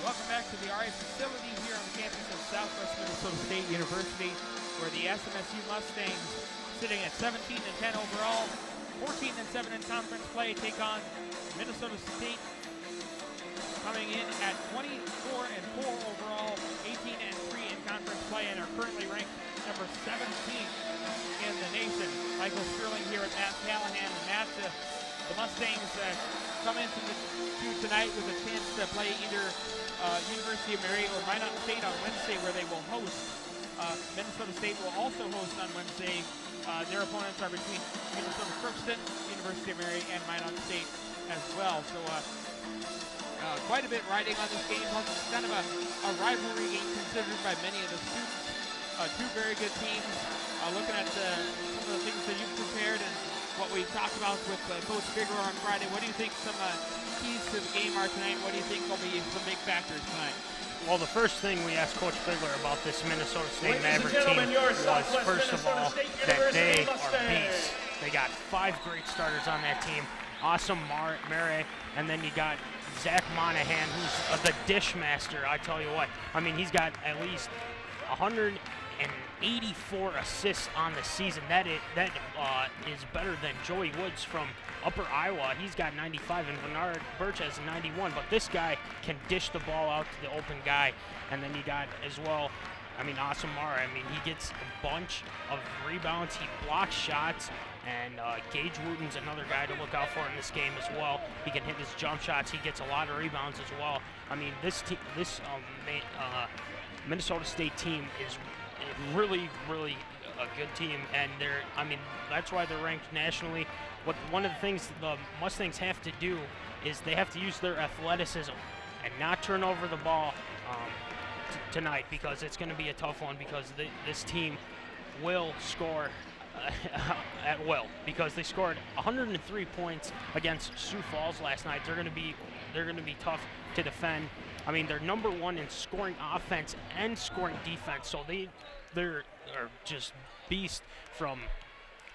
Welcome back to the RA facility here on the campus of Southwest Minnesota State University, where the SMSU Mustangs, sitting at 17-10 overall, 14-7 in conference play, take on Minnesota State, coming in at 24-4 overall, 18-3 in conference play, and are currently ranked number 17 in the nation. Michael Sterling here at Matt Callahan, and Matt, the Mustangs come into tonight with a chance to play either University of Mary or Minot State on Wednesday, where they will host. Minnesota State will also host on Wednesday. Their opponents are between Minnesota Crookston, University of Mary, and Minot State as well. So quite a bit riding on this game. Plus, it's kind of a rivalry game considered by many of the students. Two very good teams. Looking at some of the things that you've prepared and what we talked about with Coach Figueroa on Friday, what do you think some keys to the game are tonight? What do you think will be some big factors tonight? Well, the first thing we asked Coach Figler about this Minnesota State Maverick team was, first of all, that they are beasts. They got 5 great starters on that team. Awesome Mare, and then you got Zach Monahan, who's the dish master. I tell you what, I mean, he's got at least 184 assists on the season. That is better than Joey Woods from Upper Iowa. He's got 95, and Bernard Birch has 91. But this guy can dish the ball out to the open guy. And then you got as well, I mean, Awesome Mara. I mean, he gets a bunch of rebounds. He blocks shots. And Gage Wooten's another guy to look out for in this game as well. He can hit his jump shots. He gets a lot of rebounds as well. I mean, this Minnesota State team is really, really a good team, and that's why they're ranked nationally. One of the things the Mustangs have to do is they have to use their athleticism and not turn over the ball tonight, because it's going to be a tough one, because this team will score at will, because they scored 103 points against Sioux Falls last night. They're going to be tough to defend. I mean, they're number 1 in scoring offense and scoring defense, so they're just beasts from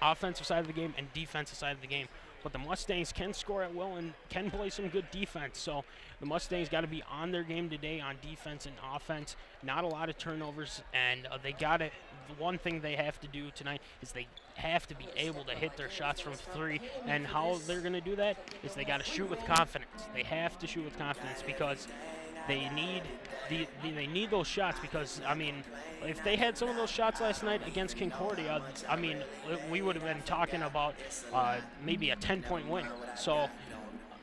offensive side of the game and defensive side of the game. But the Mustangs can score at will and can play some good defense. So the Mustangs got to be on their game today on defense and offense. Not a lot of turnovers, and they got it. The one thing they have to do tonight is they have to be able to hit their shots from 3. And how they're going to do that is they got to shoot with confidence. They have to shoot with confidence, because they need those shots, because, I mean, if they had some of those shots last night against Concordia, I mean, we would have been talking about maybe a 10-point win. So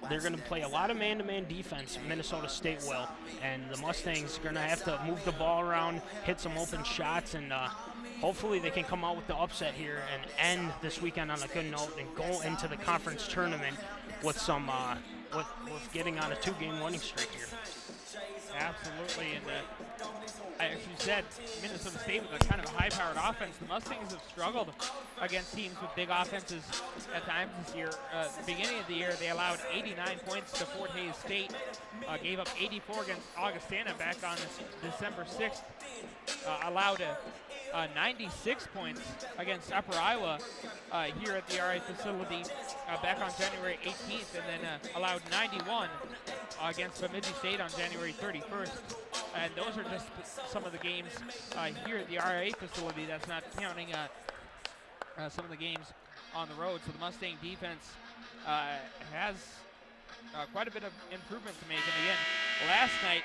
they're going to play a lot of man-to-man defense, Minnesota State will, and the Mustangs are going to have to move the ball around, hit some open shots, and hopefully they can come out with the upset here and end this weekend on a good note and go into the conference tournament with some with getting on a 2-game winning streak here. Absolutely, and as you said, Minnesota State with a kind of a high-powered offense. The Mustangs have struggled against teams with big offenses at times this year. At the beginning of the year, they allowed 89 points to Fort Hays State, gave up 84 against Augustana back on December 6th, allowed 96 points against Upper Iowa here at the RA facility back on January 18th, and then allowed 91 against Bemidji State on January 31st. And those are just some of the games here at the RA facility. That's not counting some of the games on the road. So the Mustang defense has quite a bit of improvement to make. And again, last night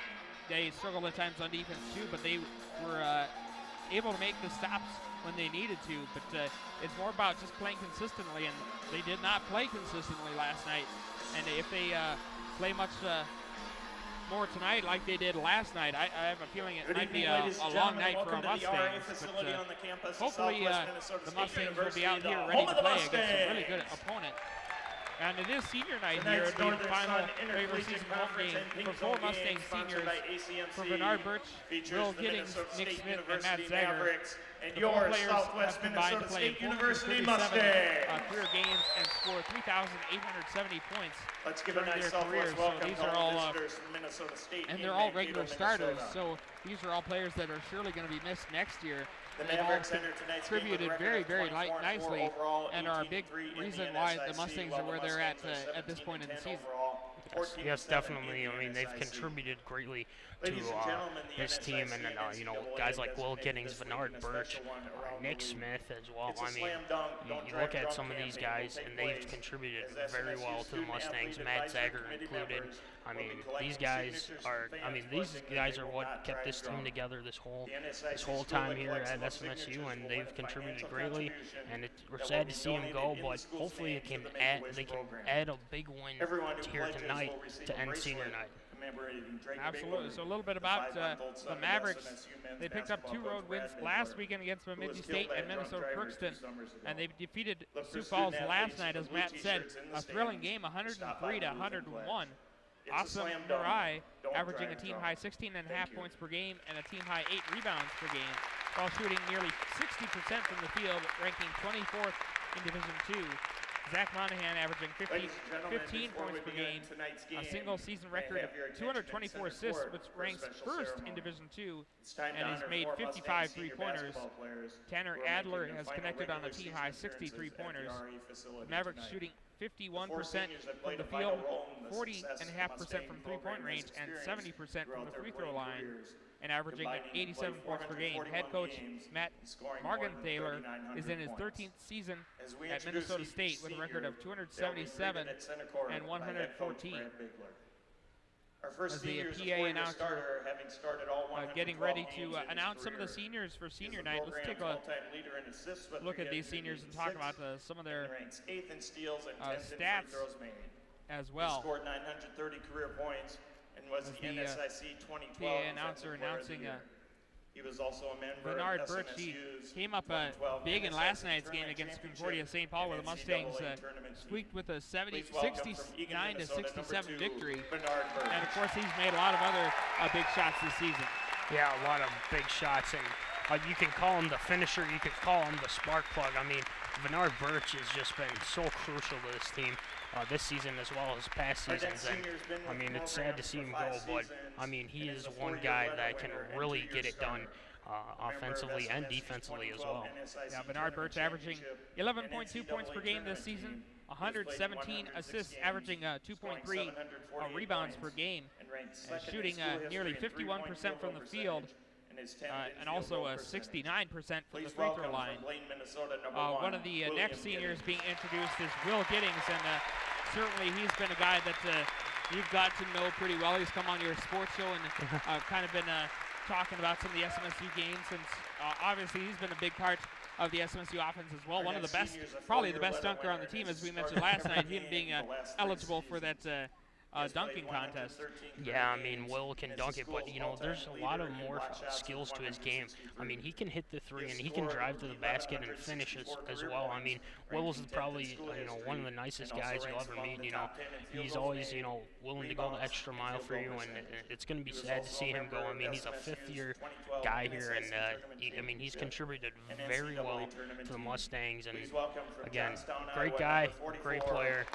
they struggled at times on defense too, but they were able to make the stops when they needed to. But it's more about just playing consistently, and they did not play consistently last night. And if they play much more tonight like they did last night, I have a feeling it might be a long night for our Mustangs. But hopefully the Mustangs will be out here ready to play against a really good opponent. And it is senior night here at the final regular season home game for 4 Mustang seniors, for Bernard Birch, Will Giddings, Nick Smith, and Matt Zager. The 4 players have combined to play 437 career games and score 3,870 points during their careers. So these are all, and they're all regular starters. So these are all players that are surely going to be missed next year. They all contributed very, very nicely and are a big reason why the Mustangs are where they're at this point in the season. Yes, definitely. I mean, they've contributed greatly to this team, and then guys like Will Giddings, Bernard Birch, Nick Smith as well. I mean, you look at some of these guys, and they've contributed very well to the Mustangs. Matt Zager included. I mean, these guys are. I mean, these guys are what kept this team together this whole time here at SMSU, and they've contributed greatly. And we're sad to see them go, but hopefully they can add a big win here tonight to end senior night. Absolutely. So a little bit about the Mavericks. They picked up 2 road wins last weekend against Bemidji State and Minnesota Crookston, and they defeated Sioux Falls last night, as Matt said. A thrilling game, 103 to 101. Awesome Nurai averaging a team-high 16.5 points per game and a team-high 8 rebounds per game, while shooting nearly 60% from the field, ranking 24th in Division II. Zach Monahan averaging 15 points per game, a single season record of 224 assists, which ranks first in Division II, and he's made 55 three-pointers. Tanner Adler has connected on a team-high 60 three-pointers. The Mavericks shooting 51% from the field, 40.5% from three-point range, and 70% from the free throw line, and averaging 87 points per game. Head coach Matt Morgenthaler is in his 13th season at Minnesota State with a record of 277 and 114. As the PA announcer getting ready to announce some of the seniors for senior night, let's take a look at these seniors and talk about some of their stats as well. Scored 930 career points and was the NSIC 2012 PA announcer announcing he was also a member Bernard of Birch. He SMSU's came up big in last night's game against Concordia St. Paul, where the Mustangs squeaked with a 69 to 67 victory. And of course, he's made a lot of other big shots this season. Yeah, a lot of big shots, and you can call him the finisher, you can call him the spark plug. I mean, Bernard Birch has just been so crucial to this team this season as well as past seasons. And I mean, it's sad to see him go, but I mean, he is one guy that can really get it done offensively and defensively as well. Yeah, Bernard Birch averaging 11.2 points per game this season, 117 assists, averaging 2.3 rebounds per game, and shooting nearly 51% from the field, and also 69% from the free throw line. One of the next seniors being introduced is Will Giddings, and certainly he's been a guy that you've got to know pretty well. He's come on your sports show and kind of been talking about some of the SMSU games, and obviously he's been a big part of the SMSU offense as well. One of the best, probably the best dunker on the team, as we mentioned last night, him being eligible for that dunking contest. Yeah, I mean, Will can dunk it, but there's a lot of more skills to his game. I mean, he can hit the three and he can drive to the basket and finish as well. I mean, Will's probably one of the nicest guys you'll ever meet. He's always willing to go the extra mile for you, and it's going to be sad to see him go. I mean, he's a fifth-year guy here, and he's contributed very well to the Mustangs. And again, great guy, great player.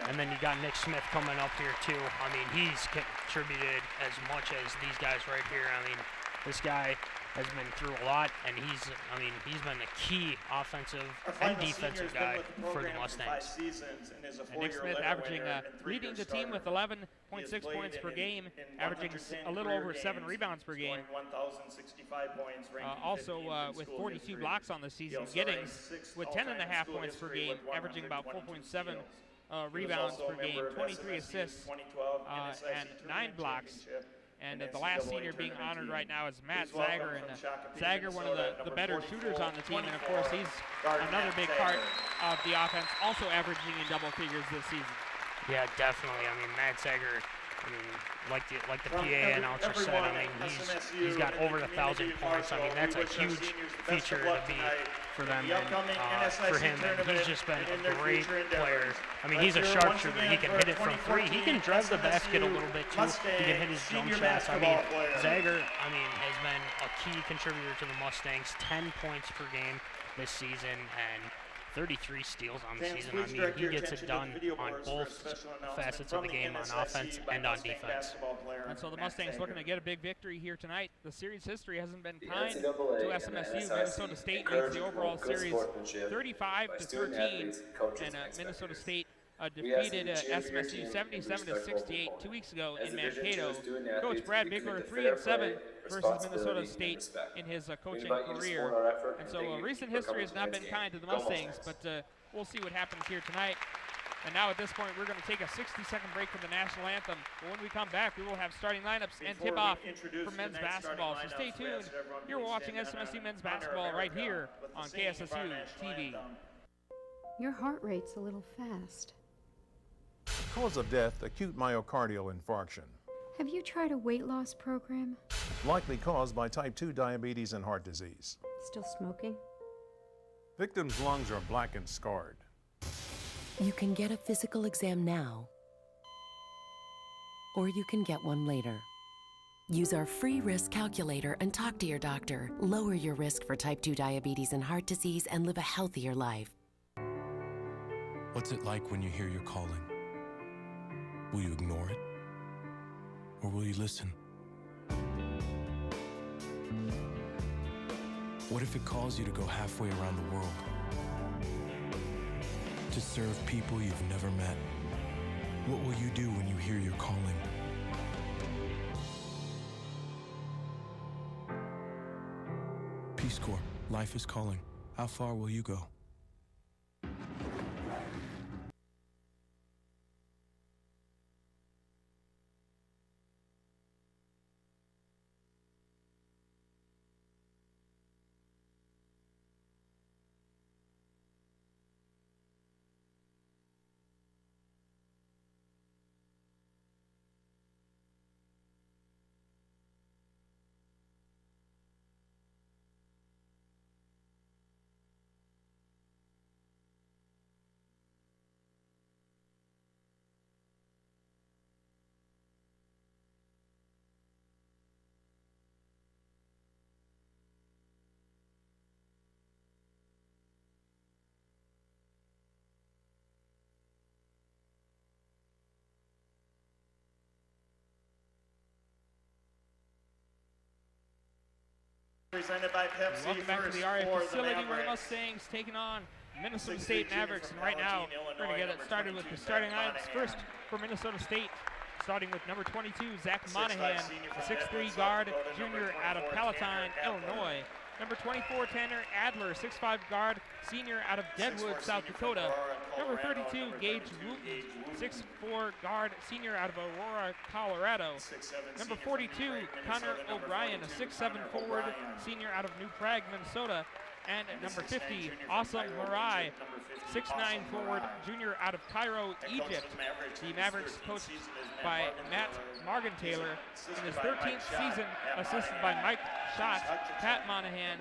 And then you got Nick Smith coming up here too. I mean, he's contributed as much as these guys right here. I mean, this guy has been through a lot, and he's been a key offensive and defensive guy for the Mustangs. And Nick Smith averaging, leading the team with 11.6 points per game, averaging a little over 7 rebounds per game. Also with 42 blocks on the season. Giddings with 10.5 points per game, averaging about 4.7 rebounds per game, 23 assists, and 9 blocks. And the last senior being honored right now is Matt Zager. And Zager, one of the better shooters on the team. And, of course, he's another big part of the offense, also averaging in double figures this season. Yeah, definitely. I mean, Matt Zager, like the PA announcer said, I mean, he's got over 1,000 points. I mean, that's a huge feature to be for them and for him. And he's just been a great player. I mean, he's a sharpshooter. He can hit it from 3. He can drive the basket a little bit too. He can hit his jump shots. I mean, Zager, has been a key contributor to the Mustangs. 10 points per game this season and 33 steals on the season. I mean, he gets it done on both facets of the game, on offense and on defense. And so the Mustangs looking to get a big victory here tonight. The series history hasn't been kind to SMSU. Minnesota State leads the overall series 35-13, and Minnesota State defeated SMSU 77-68 2 weeks ago in Mankato. Coach Brad Bigler 3-7 versus Minnesota State in his coaching career. And so recent history has not been kind to the Mustangs, but we'll see what happens here tonight. And now at this point, we're going to take a 60-second break for the national anthem. But when we come back, we will have starting lineups and tip-off for men's basketball. So stay tuned. You're watching SMSU men's basketball right here on KSSU TV. Your heart rate's a little fast. Cause of death, acute myocardial infarction. Have you tried a weight loss program? Likely caused by type 2 diabetes and heart disease. Still smoking? Victim's lungs are black and scarred. You can get a physical exam now, or you can get one later. Use our free risk calculator and talk to your doctor. Lower your risk for type 2 diabetes and heart disease and live a healthier life. What's it like when you hear your calling? Will you ignore it? Or will you listen? What if it calls you to go halfway around the world? To serve people you've never met? What will you do when you hear your calling? Peace Corps, life is calling. How far will you go? Presented by Pepsi. Welcome back to the RA facility where the Mustangs taking on Minnesota State Mavericks. And right now, we're going to get it started with the starting lineups. First for Minnesota State, starting with number 22, Zach Monahan, a 6'3 guard, junior out of Palatine, Illinois. Number 24, Tanner Adler, 6'5 guard, senior out of Deadwood, South Dakota. Number 32, Gage Wooten, 6'4 guard, senior out of Aurora, Colorado. Number 42, Connor O'Brien, a 6'7 forward, senior out of New Prague, Minnesota. And at number 50, Awesome Marai, 6'9 forward, junior out of Cairo, Egypt. The Mavericks coached by Matt Morgenthaler in his 13th season, assisted by Mike Schott, Pat Monahan,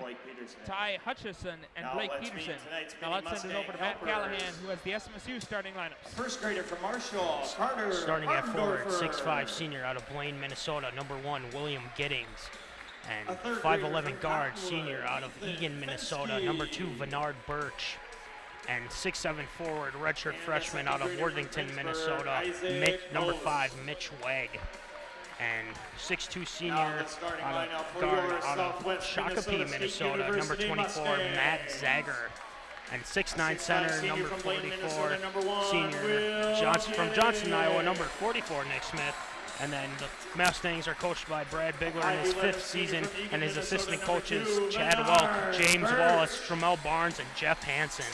Ty Hutchison, and Blake Peterson. Now let's send it over to Matt Callahan, who has the SMSU starting lineups. First grader from Marshall, Carter. Starting at forward, Martendorfer. 6'5 senior out of Blaine, Minnesota. Number 1, William Giddings. And 5'11 guard, senior out of Eagan, Minnesota. Number 2, Vennard Birch. And 6'7 forward, redshirt freshman out of Worthington, Minnesota. Number 5, Mitch Wegg. And 6'2 senior out of guard out of Shakopee, Minnesota. Number 24, Matt Zager. And 6'9 center, number 44, senior from Johnson, Iowa. Number 44, Nick Smith. And then the Mustangs are coached by Brad Bigler in his 5th season, and his assistant coaches Chad Welk, James Wallace, Tramel Barnes, and Jeff Hansen.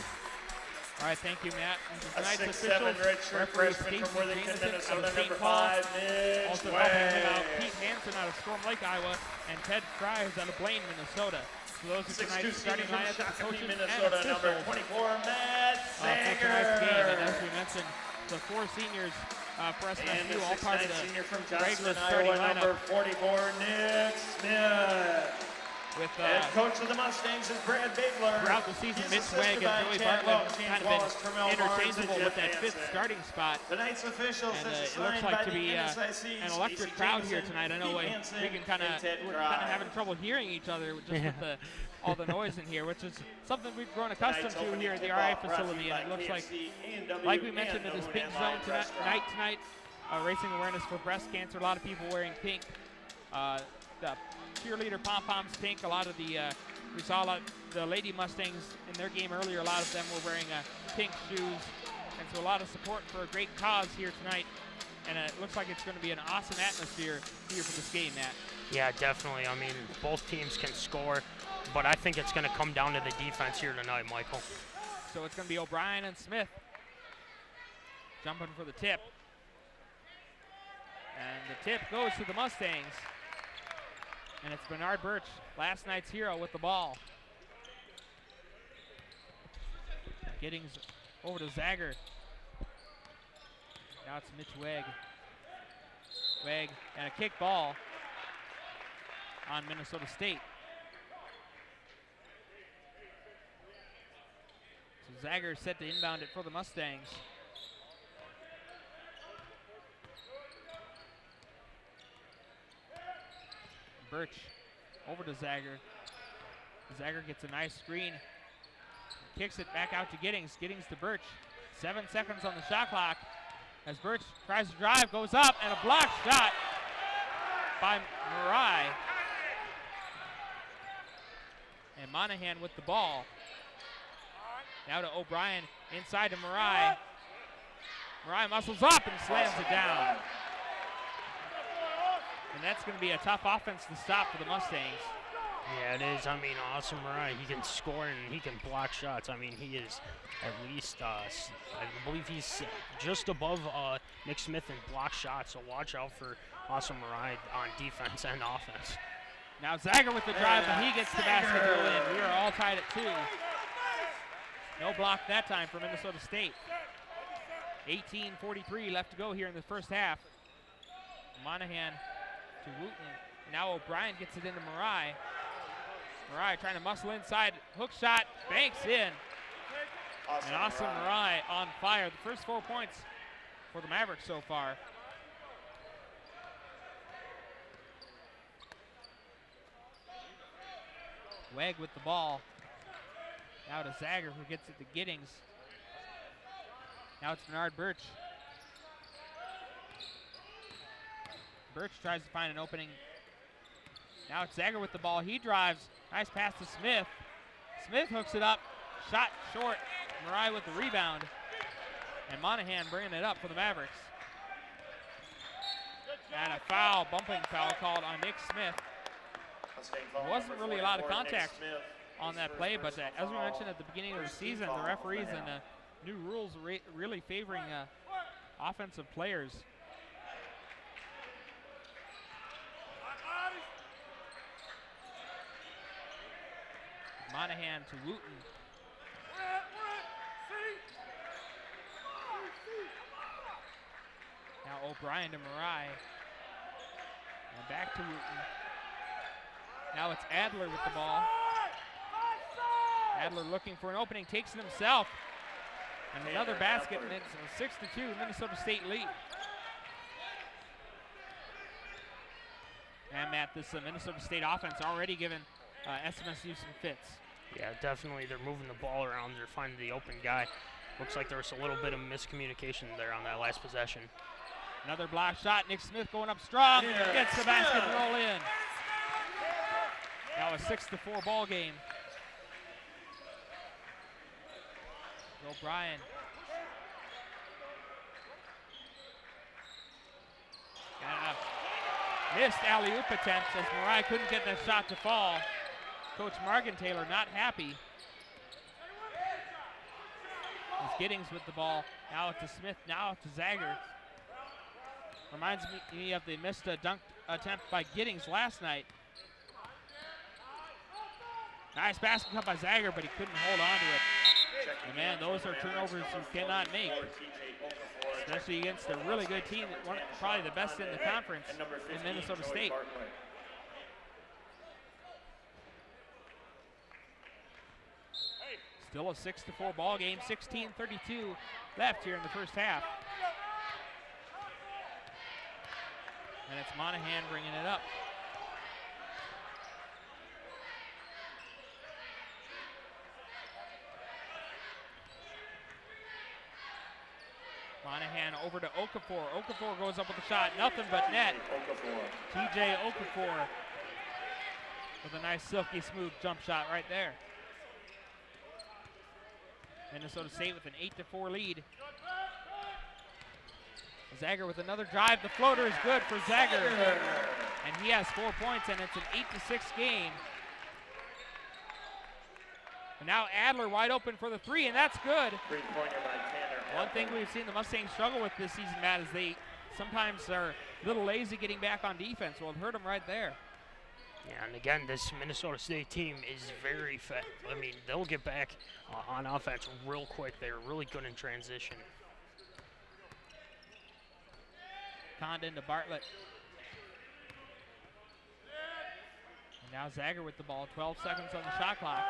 All right, thank you, Matt. And A tonight's 6'7" officials, redshirt referee freshman Stacey from Worthington, Jameson out Minnesota. of St. Number Paul. 5, Mitch Also helping him out, Wegg. Pete Hansen out of Storm Lake, Iowa, and Ted Fry who's out of Blaine, Minnesota. So those are 6'2" tonight's starting senior from lineups, Shakopee, coaches, and Minnesota. Number officials 24, Matt for tonight's game. And as Zager. we mentioned, the 4 seniors for And SMSU, the all part of 6'9" the senior from regular Johnston, starting Iowa. Number lineup. 44, Nick Smith. With Head coach of the Mustangs is Brad Bigler. throughout the season, He's Mitch Wegg assisted and by Billy Chad Bartlett Welk, have James kind of Wallace, been Tramel Barnes, and interchangeable with Jeff that 5th Hansen. starting spot. Tonight's officials And is it assigned looks like by to the be NSICs, an electric Stacey crowd Jameson, here tonight. I know Pete we Hansen, can kind and Ted we're kind of Fry. having trouble hearing each other just with all the noise in here, which is something we've grown accustomed Tonight's to opening here at the tip-off RA brought to facility. you And it by looks like, KFC, A&W, like we mentioned, in and this the pink Inline zone Restaurant. tonight, raising awareness for breast cancer. A lot of people wearing pink. The cheerleader pom-poms pink. A lot of the we saw a lot the Lady Mustangs in their game earlier. A lot of them were wearing pink shoes. And so a lot of support for a great cause here tonight. And it looks like it's going to be an awesome atmosphere here for this game, Matt. Yeah, definitely. I mean, both teams can score, but I think it's going to come down to the defense here tonight, Michael. So it's going to be O'Brien and Smith jumping for the tip. And the tip goes to the Mustangs. And it's Bernard Birch, last night's hero, with the ball. Giddings over to Zager. Now it's Mitch Weg. Weg and a kick ball on Minnesota State. So Zager set to inbound it for the Mustangs. Birch over to Zager. Zager gets a nice screen. Kicks it back out to Giddings. Giddings to Birch. 7 seconds on the shot clock. As Birch tries to drive, goes up, and a block shot by Murai. And Monahan with the ball. Now to O'Brien, inside to Murai. Murai muscles up and slams it down. And that's going to be a tough offense to stop for the Mustangs. Yeah, it is. I mean, Austin Murai, he can score and he can block shots. I mean, he is at least, I believe he's just above Nick Smith in block shots. So watch out for Austin Murai on defense and offense. Now Zager with the drive, but he gets the basket to go in. We are all tied at 2. No block that time for Minnesota State. 18:43 left to go here in the first half. Monahan to Wooten. Now O'Brien gets it into Murai. Murai trying to muscle inside. Hook shot, banks in. And Austin Murai on fire. The first 4 points for the Mavericks so far. Weg with the ball. Now to Zager, who gets it to Giddings. Now it's Bernard Birch. Birch tries to find an opening. Now it's Zager with the ball. He drives. Nice pass to Smith. Smith hooks it up. Shot short. Murai with the rebound. And Monahan bringing it up for the Mavericks. And a foul, bumping foul called on Nick Smith. There wasn't really a lot of contact on that play, but as we mentioned at the beginning of the season, the referees and new rules really favoring offensive players. Monahan to Wooten. Now O'Brien to Murai. And back to Wooten. Now it's Adler with the ball. Adler looking for an opening, takes it himself. And another basket, and it's a 6-2 Minnesota State lead. And Matt, this Minnesota State offense already given SMSU some fits. Yeah, definitely. They're moving the ball around. They're finding the open guy. Looks like there was a little bit of miscommunication there on that last possession. Another block shot. Nick Smith going up strong. Gets the basket to roll in. Now a 6-4 ball game. O'Brien. And a missed alley-oop attempt as Murai couldn't get that shot to fall. Coach Morgan-Taylor not happy. As Giddings with the ball. Now to Smith, now to Zager. Reminds me of the missed dunk attempt by Giddings last night. Nice basket cut by Zager, but he couldn't hold on to it. And man, those are turnovers you cannot make. Especially against a really good team, probably the best in the conference in Minnesota State. Still a 6-4 ball game, 16:32 left here in the first half. And it's Monahan bringing it up. Monahan over to Okafor. Okafor goes up with a shot, nothing but net. TJ Okafor with a nice silky smooth jump shot right there. Minnesota State with an 8-4 lead. Zager with another drive. The floater is good for Zager. And he has 4 points, and it's an 8-6 game. And now Adler wide open for the three, and that's good. Three-pointer by Tanner. One thing we've seen the Mustangs struggle with this season, Matt, is they sometimes are a little lazy getting back on defense. Well, it hurt them right there. Yeah, and again, this Minnesota State team is very fast. I mean, they'll get back on offense real quick. They're really good in transition. Condon to Bartlett. And now Zager with the ball. 12 seconds on the shot clock.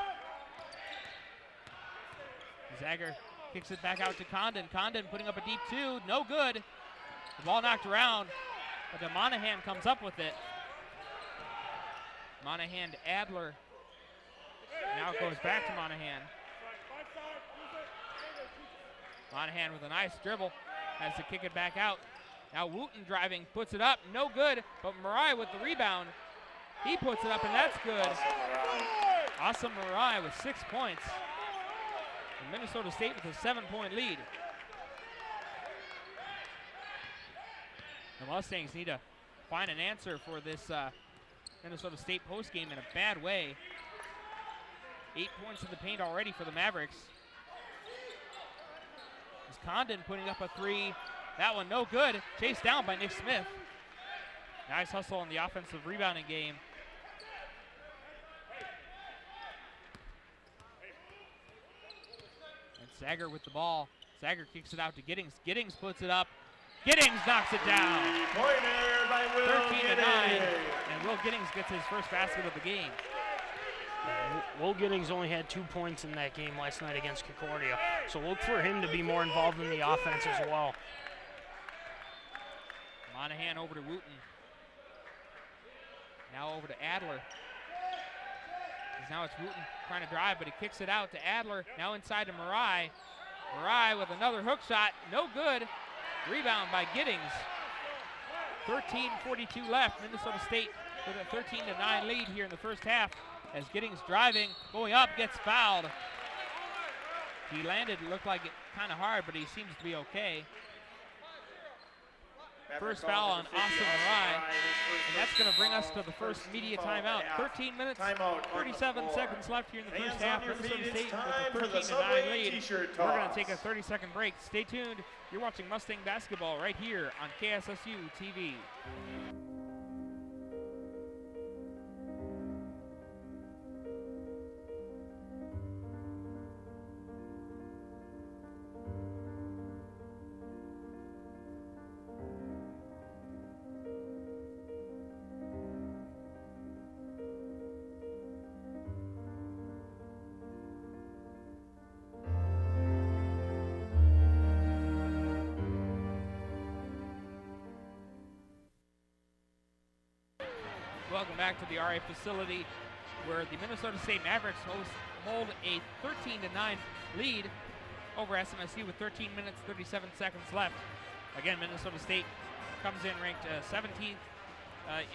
Zager kicks it back out to Condon. Condon putting up a deep two. No good. The ball knocked around, but then Monahan comes up with it. Monahan to Adler. Now it goes back to Monahan. Monahan with a nice dribble. Has to kick it back out. Now Wooten driving, puts it up. No good, but Marai with the rebound. He puts it up, and that's good. Awesome Marai with 6 points. And Minnesota State with a 7-point lead. The Mustangs need to find an answer for this Minnesota State postgame in a bad way. 8 points in the paint already for the Mavericks. Is Condon putting up a three. That one no good. Chased down by Nick Smith. Nice hustle on the offensive rebounding game. And Zager with the ball. Zager kicks it out to Giddings. Giddings puts it up. Giddings knocks it down. Pointer by Will 13-9. And Will Giddings gets his first basket of the game. Will Giddings only had 2 points in that game last night against Concordia, so look for him to be more involved in the offense as well. Monahan over to Wooten. Now over to Adler. Now it's Wooten trying to drive, but he kicks it out to Adler. Now inside to Marai. Marai with another hook shot. No good. Rebound by Giddings. 13:42 left. Minnesota State with a 13-9 lead here in the first half. As Giddings driving, going up, gets fouled. He landed, it looked like it kind of hard, but he seems to be okay. First foul on Austin Marai, and that's going to bring us to the first media timeout. 13 minutes, 37 seconds left here in the first half. Minnesota State with a 13-9 lead. We're going to take a 30-second break. Stay tuned. You're watching Mustang basketball right here on KSSU TV. Welcome back to the RA facility, where the Minnesota State Mavericks hold a 13-9 lead over SMSU with 13 minutes, 37 seconds left. Again, Minnesota State comes in ranked 17th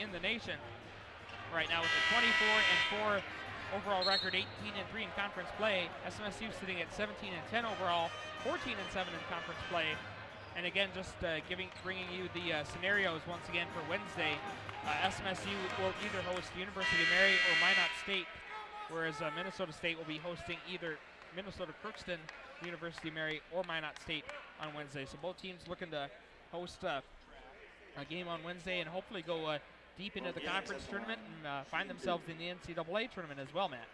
in the nation right now with a 24-4 overall record, 18-3 in conference play. SMSU sitting at 17-10 overall, 14-7 in conference play. And again, just bringing you the scenarios once again for Wednesday. SMSU will either host University of Mary or Minot State, whereas Minnesota State will be hosting either Minnesota Crookston, University of Mary, or Minot State on Wednesday. So both teams looking to host a game on Wednesday and hopefully go deep into the conference tournament and find themselves in the NCAA tournament as well, Matt.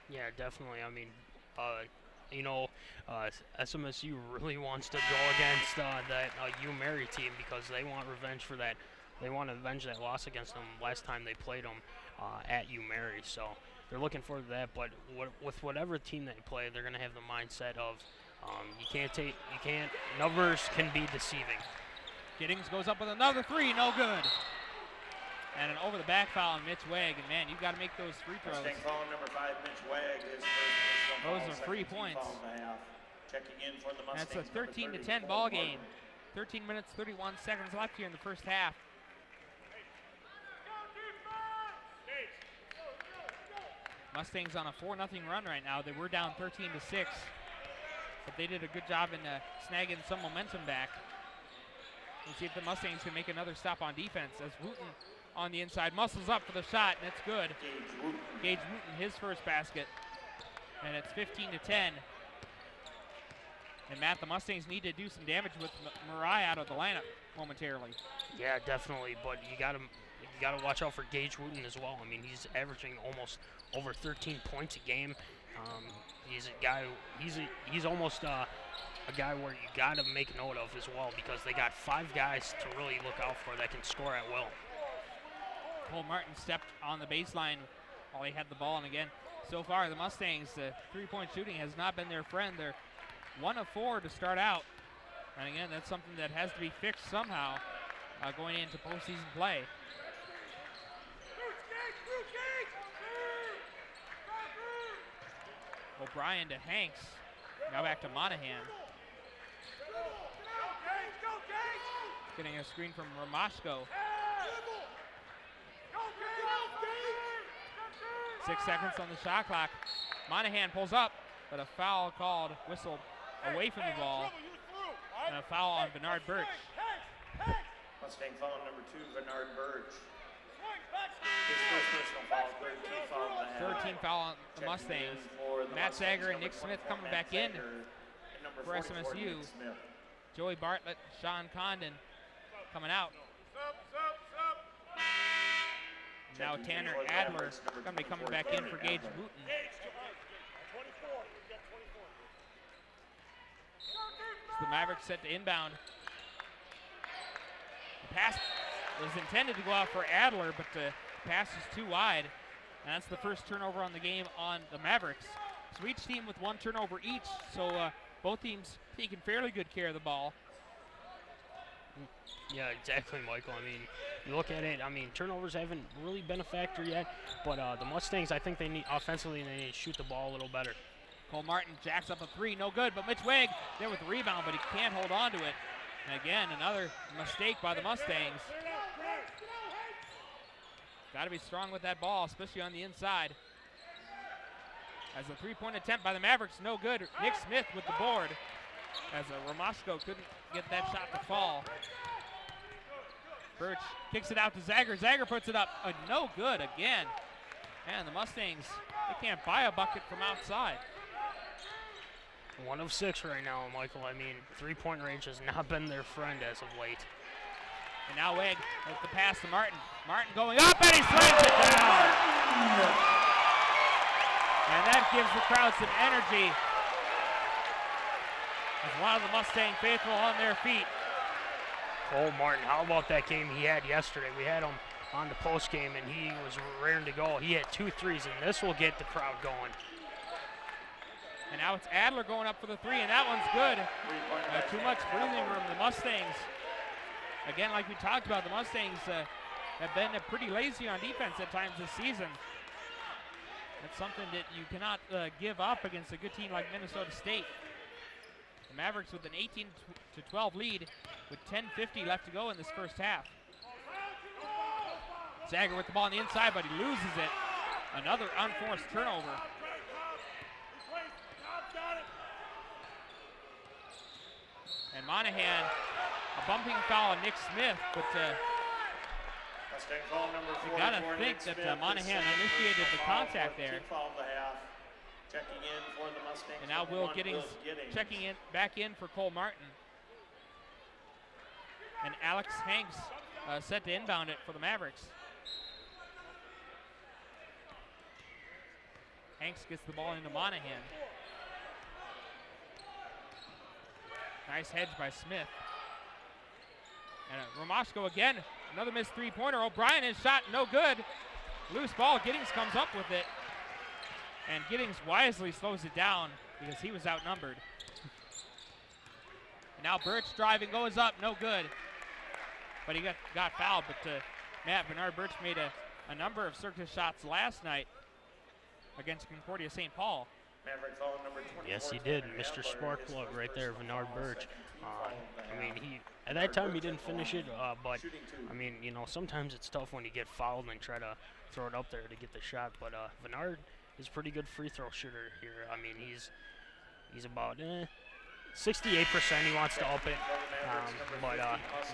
Yeah, definitely. I mean, SMSU really wants to go against that U-Mary team because they want revenge for that. They want to avenge that loss against them last time they played them at U-Mary. So they're looking forward to that. But with whatever team they play, they're going to have the mindset of numbers can be deceiving. Giddings goes up with another three, no good. And an over the back foul on Mitch Wegg. And man, you've got to make those free throws. Foul number 5, Mitch Wegg. Those are 3 points. Checking in for the Mustangs. That's a 13-10 ball game. 13 minutes, 31 seconds left here in the first half. Mustangs on a 4-0 run right now. They were down 13-6. But they did a good job in snagging some momentum back. We'll see if the Mustangs can make another stop on defense as Wooten on the inside muscles up for the shot, and it's good. Gage Wooten, his first basket. And it's 15-10. And Matt, the Mustangs need to do some damage with Mariah out of the lineup momentarily. Yeah, definitely, but you gotta watch out for Gage Wooten as well. I mean, he's averaging almost over 13 points a game. He's a guy. He's almost a guy where you gotta make note of as well, because they got 5 guys to really look out for that can score at will. Cole Martin stepped on the baseline while he had the ball, and again, so far the Mustangs, the three-point shooting has not been their friend. They're 1 of 4 to start out, and again, that's something that has to be fixed somehow going into postseason play. O'Brien to Hanks, now back to Monahan. Getting a screen from Romashko. 6 seconds on the shot clock. Monahan pulls up, but a foul called, whistled away from the ball. And a foul on Bernard Birch. Mustang foul number 2, Bernard Birch. His first personal foul, 13 foul on the half. 13 foul on the Mustangs. Matt Sager and Nick Smith coming back in for SMSU. Joey Bartlett, Sean Condon coming out. Now Tanner Adler going to be coming back in for Gage Wooten. So the Mavericks set to inbound. The pass was intended to go out for Adler, but the pass is too wide. And that's the first turnover on the game on the Mavericks. So each team with 1 turnover each, so both teams taking fairly good care of the ball. Yeah, exactly, Michael. I mean, you look at it, I mean, turnovers haven't really been a factor yet, but the Mustangs, I think they need, offensively, they need to shoot the ball a little better. Cole Martin jacks up a 3, no good, but Mitch Wegg there with the rebound, but he can't hold on to it. And again, another mistake by the Mustangs. Got to be strong with that ball, especially on the inside. As a 3-point attempt by the Mavericks, no good. Nick Smith with the board, as Romashko couldn't get that shot to fall. Birch kicks it out to Zager. Zager puts it up. No good again. And the Mustangs, they can't buy a bucket from outside. 1 of 6 right now, Michael. I mean, 3-point range has not been their friend as of late. And now Wegg with the pass to Martin. Martin going up, and he slams it down. And that gives the crowd some energy. As one of the Mustang faithful on their feet. Cole Martin, how about that game he had yesterday? We had him on the post game, and he was raring to go. He had 2 threes, and this will get the crowd going. And now it's Adler going up for the 3, and that one's good. Too much breathing room. The Mustangs, again, like we talked about, the Mustangs have been pretty lazy on defense at times this season. That's something that you cannot give up against a good team like Minnesota State. The Mavericks with an 18-12 lead with 10:50 left to go in this first half. Zager with the ball on the inside, but he loses it. Another unforced turnover. And Monahan, a bumping foul on Nick Smith, but Mustang foul number 4. you gotta think that Monahan initiated the contact there. Checking in for the Mustangs. And now Will Giddings checking in back in for Cole Martin. And Alex Hanks set to inbound it for the Mavericks. Hanks gets the ball into Monahan. Nice hedge by Smith. And Romashko again, another missed 3-pointer. O'Brien is shot, no good. Loose ball, Giddings comes up with it. And Giddings wisely slows it down because he was outnumbered. And now Birch driving, goes up, no good. But he got fouled, but Matt, Bernard Birch made a number of circus shots last night against Concordia St. Paul. Maverick foul number 24. Yes, he did. Mr. Sparkplug right there, Bernard Birch. I mean, at that time he didn't finish it, but I mean, you know, sometimes it's tough when you get fouled and try to throw it up there to get the shot. But Bernard is a pretty good free throw shooter here. I mean, he's about 68% he wants to up it. But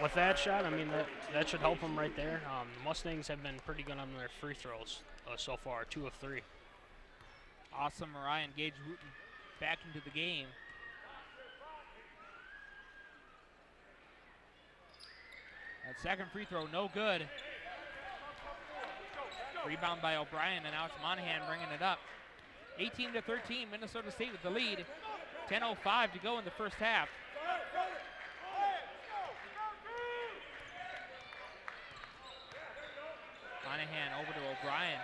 with that shot, I mean, that should help him right there. The Mustangs have been pretty good on their free throws so far, 2 of 3. Awesome, Ryan Gage Wooten back into the game. That second free throw, no good. Rebound by O'Brien, and now it's Monahan bringing it up. 18-13, Minnesota State with the lead. 10:05 to go in the first half. Monahan over to O'Brien.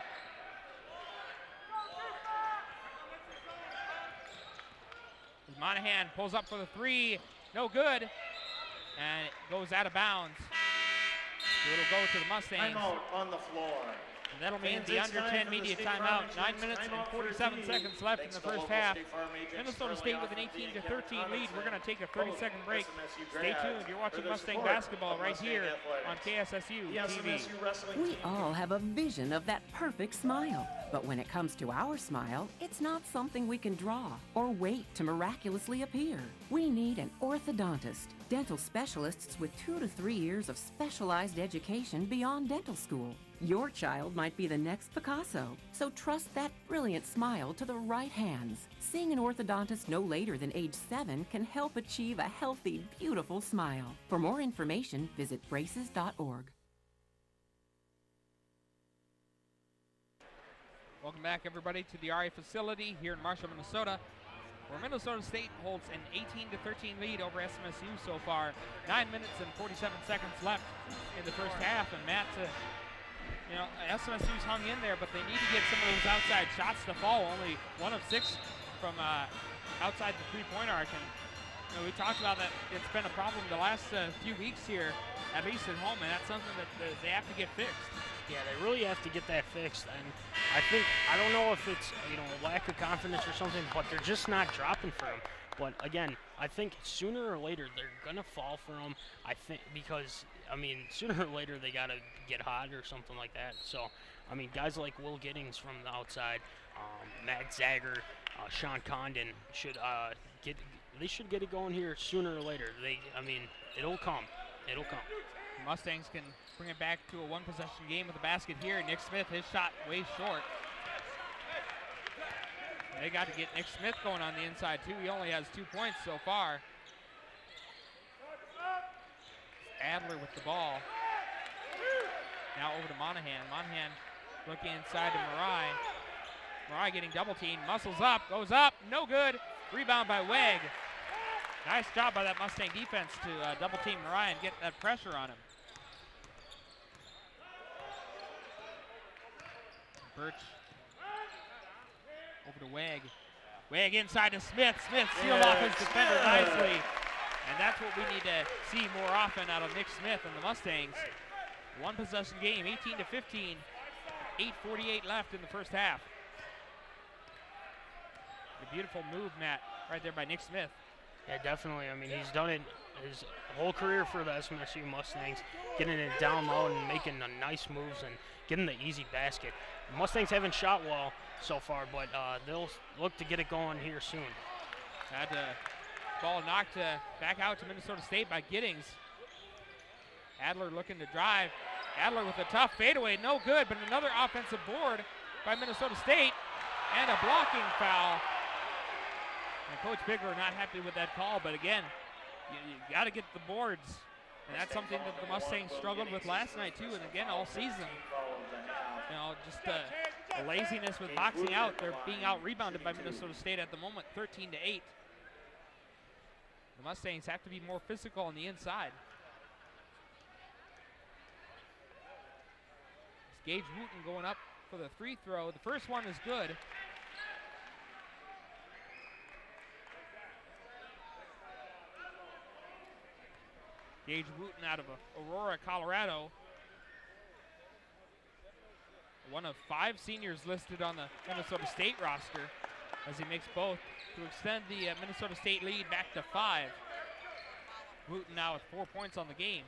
Monahan pulls up for the 3, no good, and it goes out of bounds. So it'll go to the Mustangs. Timeout on the floor. And that'll mean the under 10 media timeout. 9 minutes and 47 seconds left in the first half. Minnesota State with an 18-13 lead. We're going to take a 30-second break. Stay tuned. You're watching Mustang basketball right here on KSSU TV. We all have a vision of that perfect smile. But when it comes to our smile, it's not something we can draw or wait to miraculously appear. We need an orthodontist, dental specialists with 2 to 3 years of specialized education beyond dental school. Your child might be the next Picasso, so trust that brilliant smile to the right hands. Seeing an orthodontist no later than age 7 can help achieve a healthy, beautiful smile. For more information, visit braces.org. Welcome back, everybody, to the RA facility here in Marshall, Minnesota, where Minnesota State holds an 18-13 lead over SMSU so far. 9 minutes and 47 seconds left in the first half, and Matt, you know, SMSU's hung in there, but they need to get some of those outside shots to fall. Only 1 of 6 from outside the three-point arc, and you know, we talked about that. It's been a problem the last few weeks here, at least at home, and that's something that they have to get fixed. Yeah, they really have to get that fixed, and I don't know if it's, you know, lack of confidence or something, but they're just not dropping for him. But again, I think sooner or later they're gonna fall for him. I think because, I mean, sooner or later they gotta get hot or something like that. So, I mean, guys like Will Giddings from the outside, Matt Zager, Sean Condon should they should get it going here sooner or later. I mean, it'll come. It'll come. Mustangs can bring it back to a one-possession game with a basket here. Nick Smith, his shot way short. They got to get Nick Smith going on the inside, too. He only has 2 points so far. Adler with the ball. Now over to Monahan. Monahan looking inside to Marai. Marai getting double-teamed. Muscles up, goes up, no good. Rebound by Weg. Nice job by that Mustang defense to double-team Marai and get that pressure on him. Birch over to Weg. Weg inside to Smith. Smith sealed off his defender nicely. And that's what we need to see more often out of Nick Smith and the Mustangs. One possession game, 18-15. 8:48 left in the first half. A beautiful move, Matt, right there by Nick Smith. Yeah, definitely. I mean, he's done it his whole career for the SMSU Mustangs, getting it down low and making the nice moves and getting the easy basket. The Mustangs haven't shot well so far, but they'll look to get it going here soon. Had the ball knocked back out to Minnesota State by Giddings. Adler looking to drive. Adler with a tough fadeaway, no good, but another offensive board by Minnesota State, and a blocking foul. And Coach Bigler not happy with that call, but again, you got to get the boards. And that's something that the Mustangs struggled with last night, too, and again, all season. You know, just the laziness with boxing out. They're being out-rebounded by Minnesota State at the moment, 13-8. The Mustangs have to be more physical on the inside. It's Gage Wooten going up for the free throw. The first one is good. Gage Wooten out of Aurora, Colorado. One of 5 seniors listed on the Minnesota State roster as he makes both to extend the Minnesota State lead back to 5. Wooten now with 4 points on the game.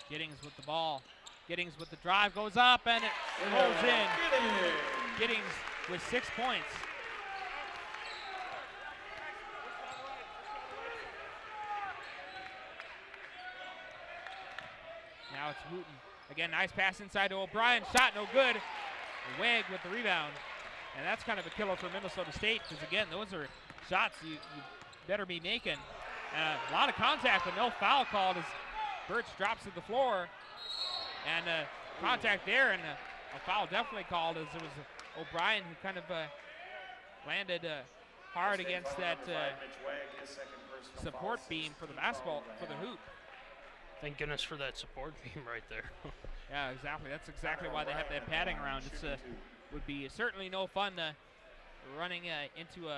Giddings with the ball. Giddings with the drive, goes up, and it rolls in. Giddings with 6 points. Now it's Wooten. Again, nice pass inside to O'Brien. Shot no good. Wag with the rebound. And that's kind of a killer for Minnesota State because, again, those are shots you better be making. A lot of contact, but no foul called as Birch drops to the floor. And contact there, and a foul definitely called as it was O'Brien who kind of landed hard against that support beam for the basketball, for the hoop. Thank goodness for that support beam right there. Yeah, exactly. That's exactly why they have that padding around. It's would be certainly no fun running into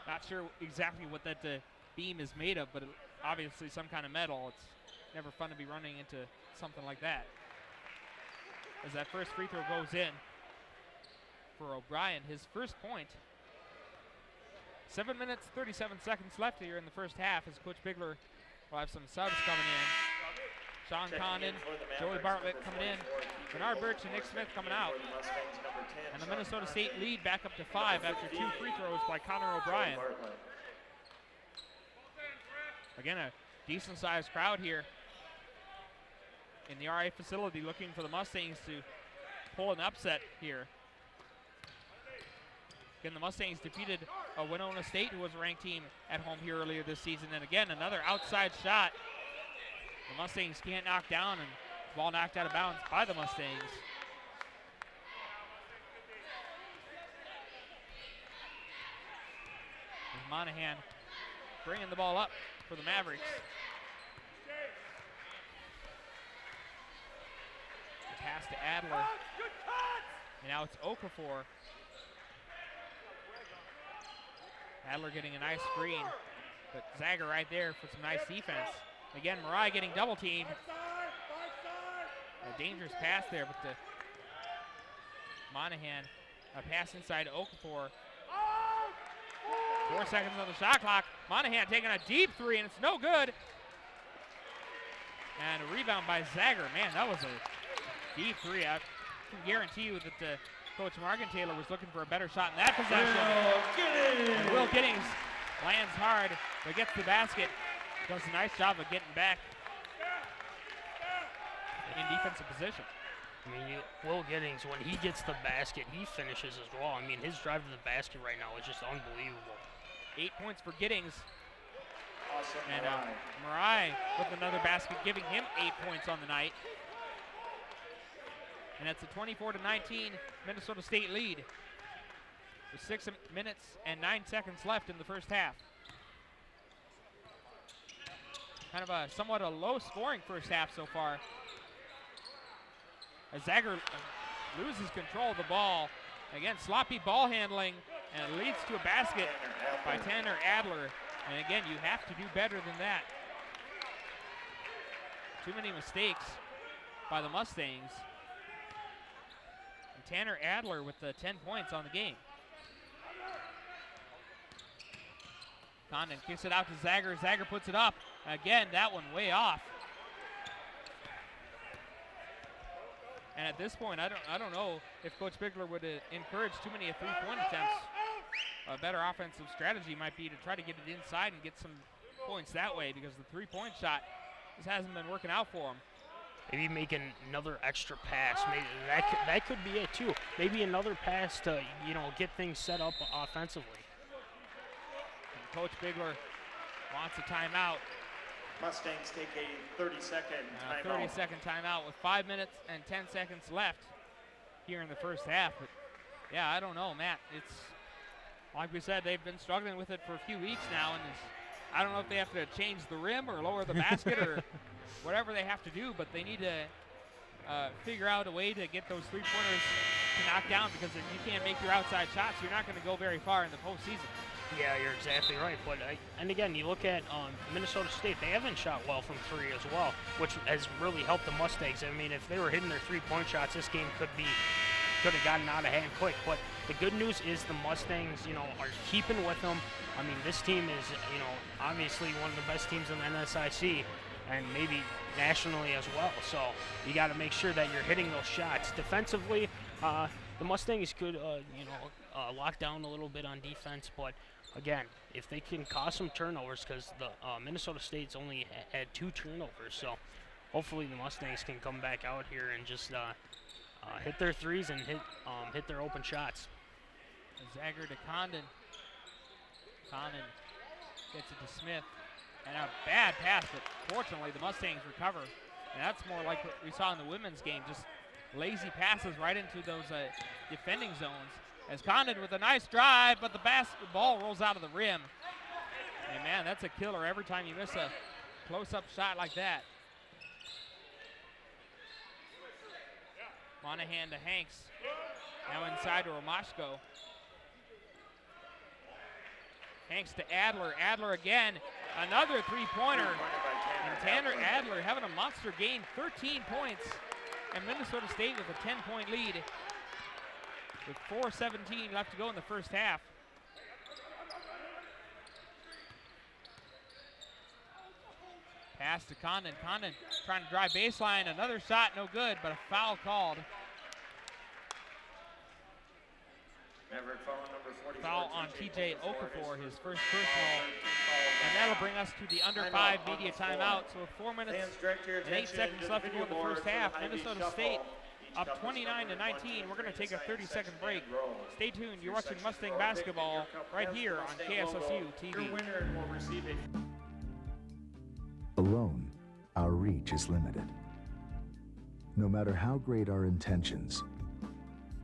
not sure exactly what that beam is made of, but obviously some kind of metal. It's never fun to be running into something like that. As that first free throw goes in for O'Brien, his first point. 7 minutes, 37 seconds left here in the first half as Coach Bigler will have some subs coming in. Sean Condon, Joey Bartlett coming in, Bernard Birch and Nick Smith coming out. And the Minnesota State lead back up to 5 after 2 free throws by Connor O'Brien. Again, a decent sized crowd here in the RA facility looking for the Mustangs to pull an upset here. Again, the Mustangs defeated Winona State, who was a ranked team at home here earlier this season. And again, another outside shot. The Mustangs can't knock down, and ball knocked out of bounds by the Mustangs. And Monahan bringing the ball up for the Mavericks. The pass to Adler. And now it's Okafor. Adler getting a nice screen, but Zager right there for some nice defense. Again, Marai getting double teamed. A dangerous pass there, but Monahan, a pass inside to Okafor. 4 seconds on the shot clock. Monahan taking a deep three, and it's no good. And a rebound by Zager. Man, that was a deep three. I can guarantee you that Coach Morgan-Taylor was looking for a better shot in that possession. And Will Giddings lands hard, but gets the basket. Does a nice job of getting back in defensive position. I mean, Will Giddings, when he gets the basket, he finishes as well. I mean, his drive to the basket right now is just unbelievable. 8 points for Giddings. And Marai with another basket, giving him 8 points on the night. And it's a 24-19 Minnesota State lead with 6 minutes and 9 seconds left in the first half. Kind of a somewhat a low-scoring first half so far. As Zager loses control of the ball. Again, sloppy ball handling, and it leads to a basket by Tanner Adler. And again, you have to do better than that. Too many mistakes by the Mustangs. And Tanner Adler with the 10 points on the game. Condon kicks it out to Zager. Zager puts it up. Again, that one way off. And at this point, I don't know if Coach Bigler would encourage too many three-point attempts. A better offensive strategy might be to try to get it inside and get some points that way, because the three-point shot just hasn't been working out for him. Maybe making another extra pass. Maybe that could be it too. Maybe another pass to get things set up offensively. And Coach Bigler wants a timeout. Mustangs take a 30-second timeout. 30-second timeout with 5 minutes and 10 seconds left here in the first half. But yeah, I don't know, Matt. It's like we said, they've been struggling with it for a few weeks now, and I don't know if they have to change the rim or lower the basket or whatever they have to do, but they need to figure out a way to get those three-pointers to knock down, because if you can't make your outside shots, you're not going to go very far in the postseason. Yeah, you're exactly right. But and again, you look at Minnesota State; they haven't shot well from three as well, which has really helped the Mustangs. I mean, if they were hitting their three-point shots, this game could have gotten out of hand quick. But the good news is the Mustangs, are keeping with them. I mean, this team is, obviously one of the best teams in the NSIC, and maybe nationally as well. So you got to make sure that you're hitting those shots. Defensively, the Mustangs could, lock down a little bit on defense, but again, if they can cause some turnovers, because the Minnesota State's only had 2 turnovers, so hopefully the Mustangs can come back out here and just hit their threes and hit their open shots. Zager to Condon. Condon gets it to Smith. And a bad pass, but fortunately the Mustangs recover. And that's more like what we saw in the women's game, just lazy passes right into those defending zones. As Condon with a nice drive, but the ball rolls out of the rim. And man, that's a killer every time you miss a close-up shot like that. Monahan to Hanks. Now inside to Romashko. Hanks to Adler. Adler again. Another three-pointer. And Tanner Adler having a monster game, 13 points. And Minnesota State with a 10-point lead with 4:17 left to go in the first half. Pass to Condon. Condon trying to drive baseline. Another shot, no good, but a foul called. Maverick foul number 44. Foul on TJ Okafor, his first personal. And that'll bring us to the under 5 media timeout. So with 4 minutes and 8 seconds left to go in the first half, Minnesota State up 29-19. We're going to take a 30-second break. Stay tuned. You're watching Mustang basketball right here on KSSU TV. Alone, our reach is limited. No matter how great our intentions,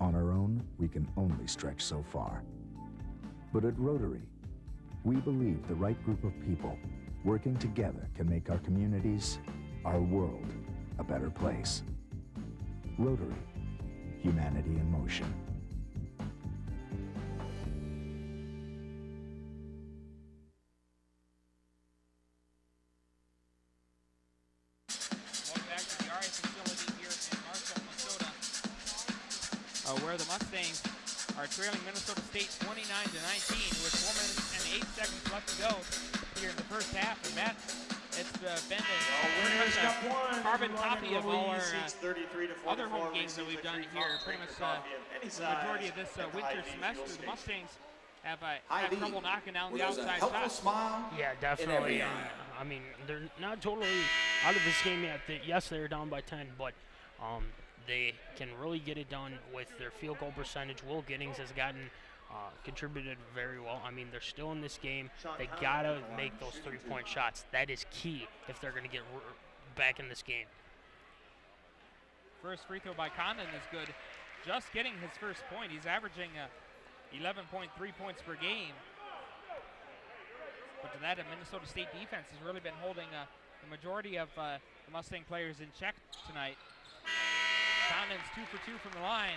on our own, we can only stretch so far. But at Rotary, we believe the right group of people working together can make our communities, our world, a better place. Rotary, humanity in motion. Welcome back to the RA facility here in Marshall, Minnesota, where the Mustangs are trailing Minnesota State 29-19 with 4 minutes and 8 seconds left to go here in the first half. And Matt, it's been pretty much a carbon copy of all our other home games that we've done here. Pretty much the majority of this winter semester, the Mustangs have had trouble knocking down the outside shots. Yeah, definitely. I mean, they're not totally out of this game yet. Yes, they're down by 10, but they can really get it done with their field goal percentage. Will Giddings has contributed very well. I mean, they're still in this game. They gotta make those three-point shots. That is key if they're gonna get back in this game. First free throw by Condon is good. Just getting his first point. He's averaging 11.3 points per game. But to that, the Minnesota State defense has really been holding the majority of the Mustang players in check tonight. Condon's 2 for 2 from the line.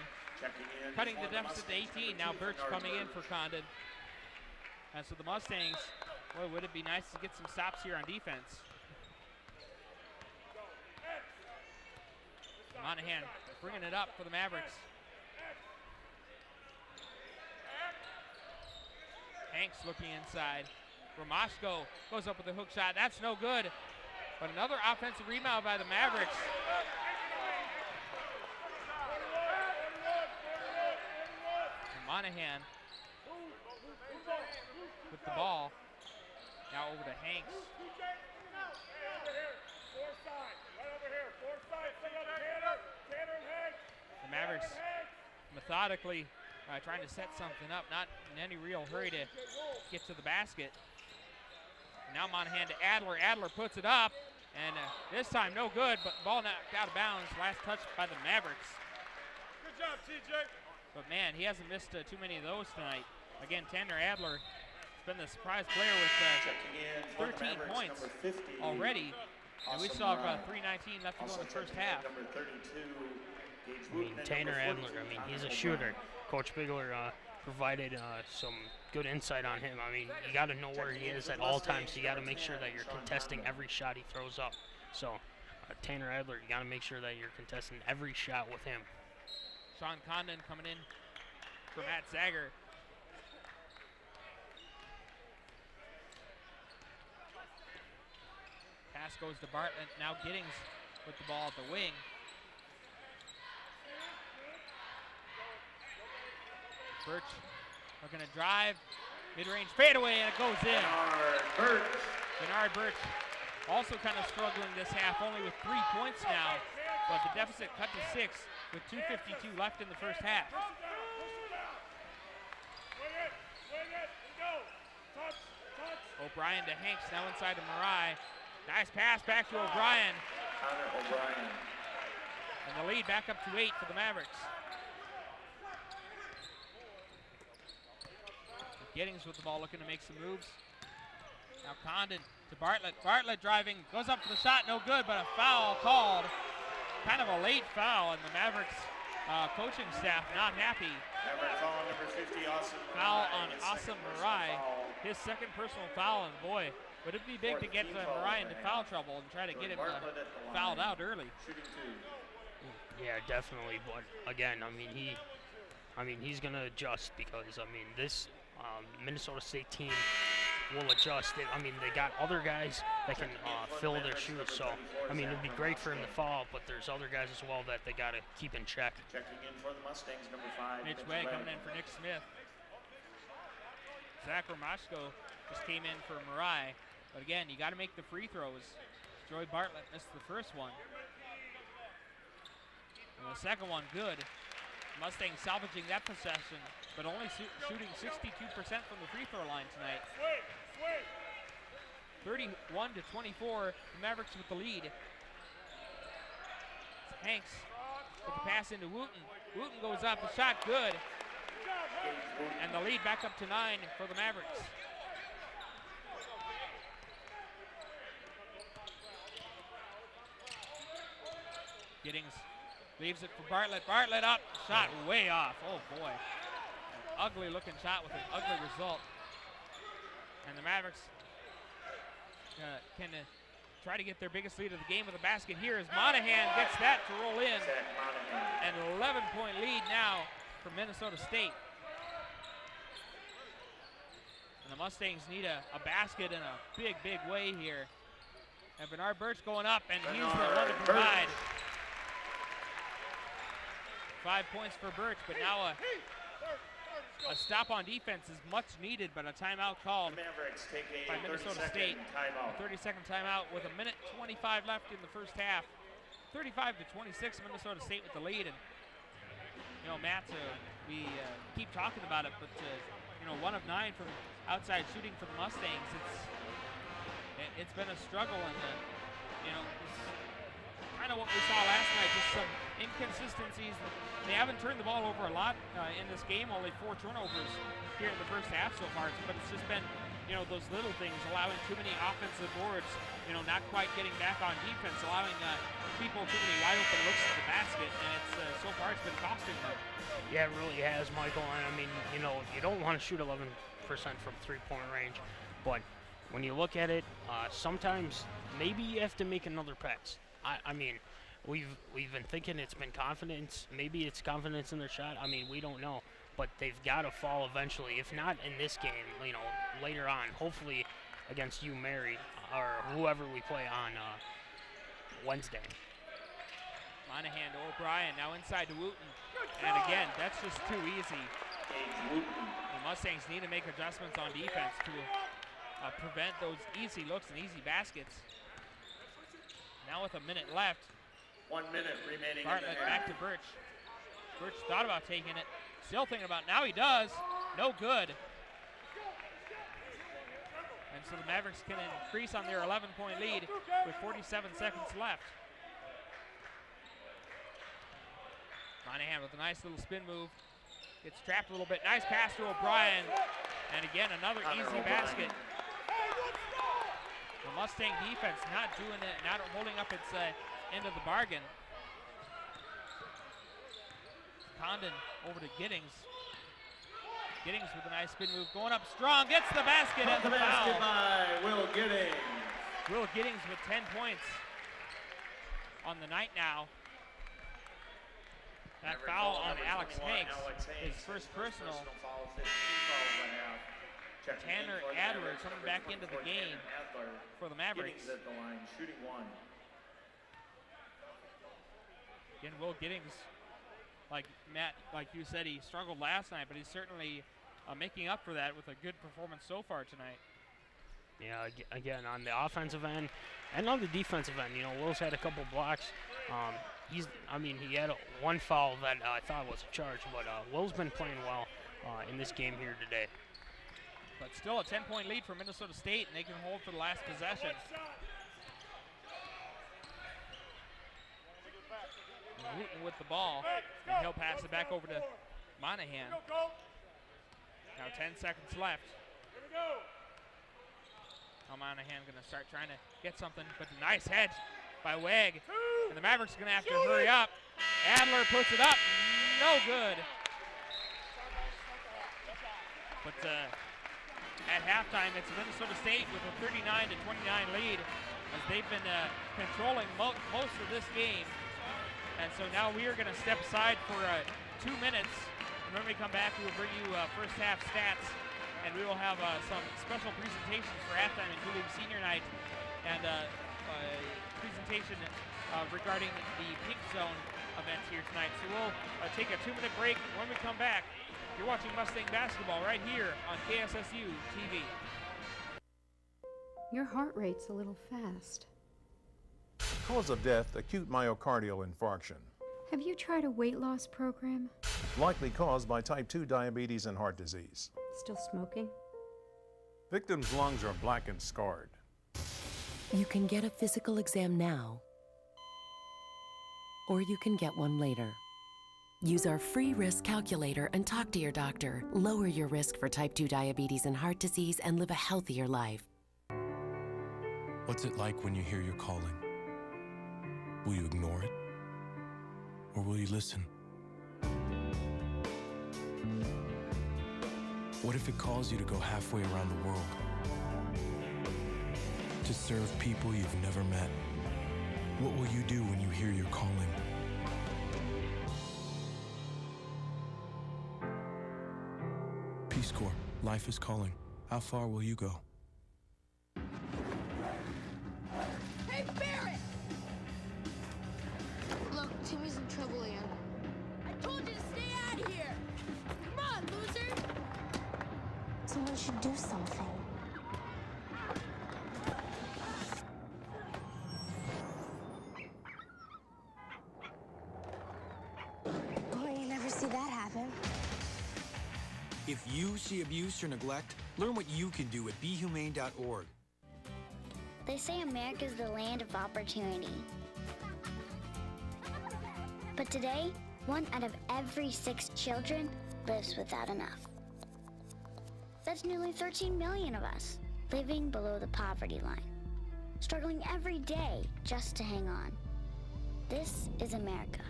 Cutting the deficit to 18. Now Birch coming in for Condon. And so the Mustangs, boy, would it be nice to get some stops here on defense. Monahan bringing it up for the Mavericks. Hanks looking inside. Romashko goes up with a hook shot. That's no good. But another offensive rebound by the Mavericks. Monahan with the ball. Now over to Hanks. The Mavericks methodically trying to set something up, not in any real hurry to get to the basket. Now Monahan to Adler. Adler puts it up, and this time no good, but ball knocked out of bounds. Last touch by the Mavericks. Good job, TJ. But man, he hasn't missed too many of those tonight. Again, Tanner Adler has been the surprise player with 13 points already. And we still have 3:19 left to go in the first half. I mean, Tanner Adler, I mean, he's a shooter. Coach Bigler provided some good insight on him. I mean, you got to know where he is at all times. You got to make sure that you're contesting every shot he throws up. So, Tanner Adler, you got to make sure that you're contesting every shot with him. Sean Condon coming in for Matt Zager. Pass goes to Bartlett. Now Giddings with the ball at the wing. Birch looking to drive. Mid-range fadeaway, and it goes in. Bernard Birch also kind of struggling this half, only with 3 points now, but the deficit cut to 6 with 2:52 left in the first half. O'Brien to Hanks, now inside to Marai. Nice pass back to O'Brien. Connor O'Brien. And the lead back up to 8 for the Mavericks. Giddings with the ball, looking to make some moves. Now Condon to Bartlett. Bartlett driving, goes up for the shot, no good, but a foul called. Kind of a late foul, and the Mavericks coaching staff not happy. Maverick foul on number 50, Awesome Marai. Foul on His Awesome second Marai. personal foul. His second personal foul, and boy, would it be big to get Marai into foul trouble and try to get him fouled out early. Shooting 2. Yeah, definitely. But again, I mean, he's gonna adjust because I mean this Minnesota State team will adjust. I mean, they got other guys that can fill their shoes. So I mean, it'd be great for him to fall, but there's other guys as well that they gotta keep in check. Checking in for the Mustangs, number 5. Mitch Way coming in for Nick Smith. Zach Romashko just came in for Marai. But again, you got to make the free throws. Joey Bartlett missed the first one. And the second one, good. Mustangs salvaging that possession, but only shooting 62% from the free throw line tonight. 31-24, the Mavericks with the lead. Hanks with the pass into Wooten. Wooten goes up, the shot good. And the lead back up to 9 for the Mavericks. Giddings leaves it for Bartlett. Bartlett up, shot way off. Oh boy. An ugly looking shot with an ugly result. And the Mavericks can try to get their biggest lead of the game with a basket here as Monahan gets that to roll in. An 11-point lead now for Minnesota State. And the Mustangs need a basket in a big, big way here. And Bernard Birch going up, and he's the one to provide. 5 points for Birch, but now a stop on defense is much needed, but a timeout called by Minnesota State. A 30-second timeout with 1:25 left in the first half. 35-26, Minnesota State with the lead. And you know, Matt, we keep talking about it, but you know, 1 of 9 from outside shooting for the Mustangs. It's been a struggle, and you know, it's kind of what we saw last night. Just some inconsistencies. They haven't turned the ball over a lot in this game. Only 4 turnovers here in the first half so far. But it's just been, you know, those little things, allowing too many offensive boards. You know, not quite getting back on defense, allowing people too many wide open looks at the basket, and it's so far it's been costing them. Yeah, it really has, Michael. And I mean, you know, you don't want to shoot 11% from 3-point range, but when you look at it, sometimes maybe you have to make another pass. I mean, we've been thinking it's been confidence. Maybe it's confidence in their shot. I mean, we don't know, but they've got to fall eventually. If not in this game, you know, later on, hopefully against Mary or whoever we play on Wednesday. Monahan to O'Brien, now inside to Wooten. And again, that's just too easy. The Mustangs need to make adjustments on defense to prevent those easy looks and easy baskets. Now with a minute left. 1 minute remaining. Bartlett back to Birch. Birch thought about taking it. Still thinking about it. Now he does. No good. And so the Mavericks can increase on their 11-point lead with 47 seconds left. Monahan with a nice little spin move. Gets trapped a little bit. Nice pass to O'Brien. And again, another easy basket. The Mustang defense not doing it, not holding up its end of the bargain. Condon over to Giddings. Giddings with a nice spin move, going up strong, gets the basket and the foul. By Will Giddings. Will Giddings with 10 points on the night now. That foul on Alex Hanks, his first personal. Tanner Adler coming back into the game for the Mavericks. At the line, shooting 1. Again, Will Giddings like Matt, like you said, he struggled last night, but he's certainly making up for that with a good performance so far tonight. Yeah, again, on the offensive end and on the defensive end, you know, Will's had a couple blocks. He had one foul that I thought was a charge, but Will's been playing well in this game here today. But still a 10-point lead for Minnesota State, and they can hold for the last possession. Wooten with the ball, and he'll pass it back over to Monahan. Now 10 seconds left. Now Monahan going to start trying to get something, but a nice hedge by Wegg. And the Mavericks are going to have to hurry up. Adler puts it up, no good. But at halftime, it's Minnesota State with a 39-29 lead, as they've been controlling most of this game. And so now we are going to step aside for 2 minutes. And when we come back, we will bring you first half stats, and we will have some special presentations for halftime, including senior night and presentation regarding the Pink Zone event here tonight. So we'll take a 2-minute break. When we come back, you're watching Mustang basketball right here on KSSU TV. Your heart rate's a little fast. Cause of death, acute myocardial infarction. Have you tried a weight loss program? Likely caused by type 2 diabetes and heart disease. Still smoking? Victim's lungs are black and scarred. You can get a physical exam now, or you can get one later. Use our free risk calculator and talk to your doctor. Lower your risk for type 2 diabetes and heart disease and live a healthier life. What's it like when you hear your calling? Will you ignore it? Or will you listen? What if it calls you to go halfway around the world? To serve people you've never met? What will you do when you hear your calling? Peace Corps, life is calling. How far will you go? Hey, Barrett! Look, Timmy's in trouble again. I told you to stay out of here! Come on, loser! Someone should do something. Boy, you never see that happen. If you see abuse or neglect, learn what you can do at BeHumane.org. They say America's the land of opportunity. But today, 1 out of every 6 children lives without enough. That's nearly 13 million of us living below the poverty line, struggling every day just to hang on. This is America.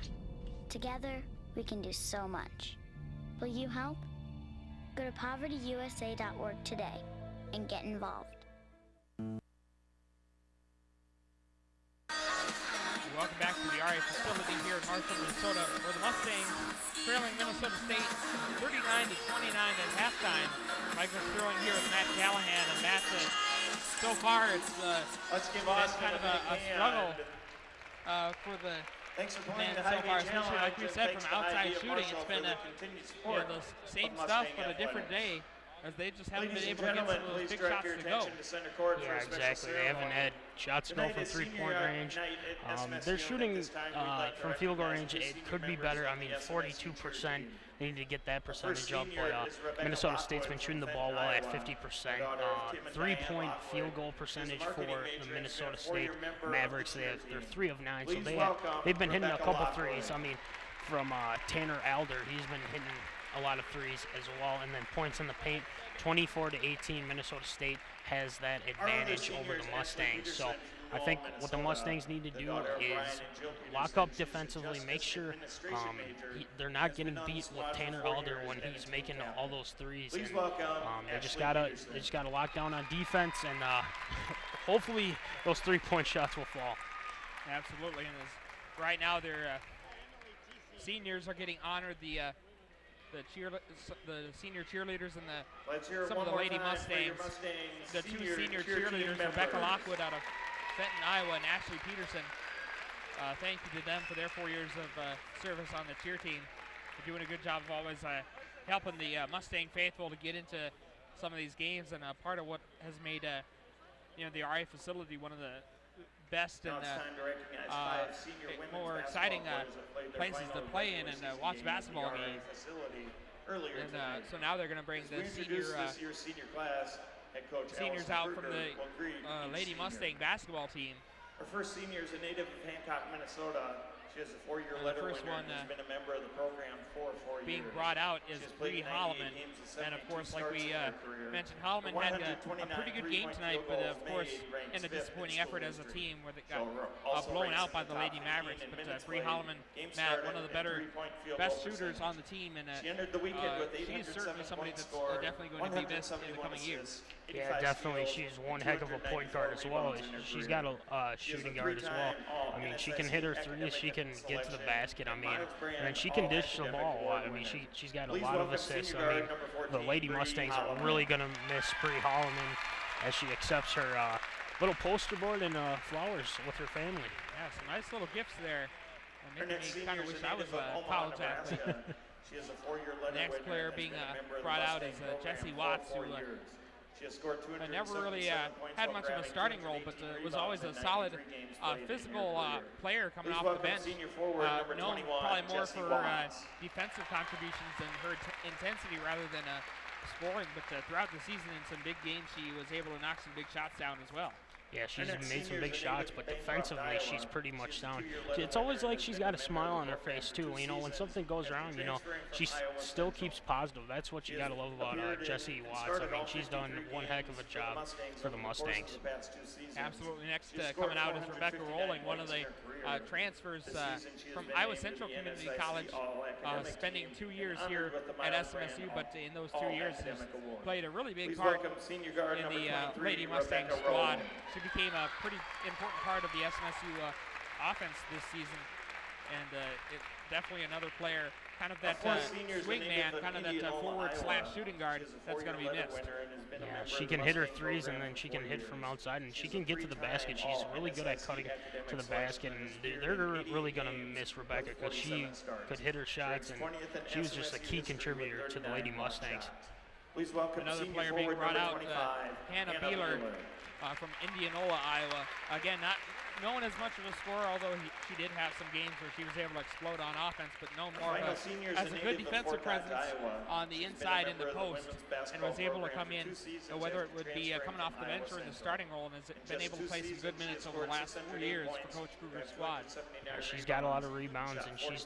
Together, we can do so much. Will you help? Go to povertyusa.org today and get involved. Welcome back to the RA facility here in Marshall, Minnesota, where the Mustangs trailing Minnesota State 39-29 at halftime. Michael Sterling here with Matt Callahan, and Matt, so far it's kind of a struggle for the men so far, especially like you said, from outside shooting. It's been the same stuff, but a different day, as they just haven't been able to get some of those big shots to go. Yeah, exactly. They haven't had shots to go from three-point range. They're shooting from field goal range. It could be better. I mean, 42%. They need to get that percentage up. But Minnesota State's been shooting the ball well at 50%. 3-point field goal percentage for the Minnesota State Mavericks. They're 3 of 9, so they've been hitting a couple threes. I mean, from Tanner Alder, he's been hitting a lot of threes as well. And then points in the paint, 24-18. Minnesota State has that advantage over the Mustangs. So I think what the Mustangs need to do is lock up defensively, make sure they're not getting beat with Tanner Alder when he's making all those threes. And, they just gotta lock down on defense, and hopefully those 3-point shots will fall. Absolutely, and right now their seniors are getting honored. The senior cheerleaders and some of the Lady Mustangs. The 2 senior cheerleaders, Rebecca Lockwood out of Fenton, Iowa, and Ashley Peterson. Thank you to them for their 4 years of service on the cheer team. They're doing a good job of always helping the Mustang faithful to get into some of these games, and part of what has made the RA facility one of the best and more exciting places to play in and watch basketball games. And so now they're going to bring the seniors out from the Lady Mustang basketball team. Our first senior is a native of Hancock, Minnesota. She has a 4-year letter winner and has been a member of the program for 4 years. Being brought out is Bree Holloman. And of course, like we mentioned, Holloman had a pretty good game tonight, but of course, in a disappointing effort as a team where they got blown out by the Lady Mavericks. But Bree Holloman, Matt, one of the best shooters on the team, and she's certainly somebody that's definitely going to be missed in the coming years. Yeah, definitely. She's one heck of a point guard as well. She's got a shooting guard as well. I mean, she can hit her threes. She can get to the basket. I mean, and she can dish the ball. I mean, she's got a lot of assists. I mean, the Lady Mustangs are really going to miss Bree Holloman as she accepts her little poster board and flowers with her family. Yeah, some nice little gifts there. Making me kind of wish I was a college athlete. She has a 4-year letter. The next player being brought out is Jesse Watts, who never really had much of a starting role, but was always a solid physical player coming off the bench. Known probably more for defensive contributions and her intensity rather than scoring, but throughout the season in some big games, she was able to knock some big shots down as well. Yeah, she's made some big shots, but defensively, she's pretty much down. It's always like she's got a smile on her face, too. You know, when something goes wrong, she still keeps positive. That's what you got to love about Jessie Watts. I mean, she's done one heck of a job for the Mustangs. Absolutely. Next coming out is Rebecca Rolling, one of the transfers from Iowa Central Community College, spending 2 years here at SMSU, but in those 2 years has played a really big part in the Lady Mustang squad. She became a pretty important part of the SMSU offense this season, and definitely another player, kind of that swing man, kind of that forward/shooting guard that's going to be missed. Yeah, she can hit her threes, and then she can hit from outside, and she can get to the basket. She's really good at cutting to the basket, and they're really going to miss Rebecca because she could hit her shots, and she was just a key contributor to the Lady Mustangs. Another player being brought out, Hannah Beeler. From Indianola, Iowa. Again, not known as much of a scorer, although she did have some games where she was able to explode on offense, but known more as a good defensive presence on the inside in the post, and was able to come in, whether it would be coming off the bench or in the starting role, and has been able to play some good minutes over the last 4 years for Coach Kruger's squad. Yeah, she's got a lot of rebounds, and she's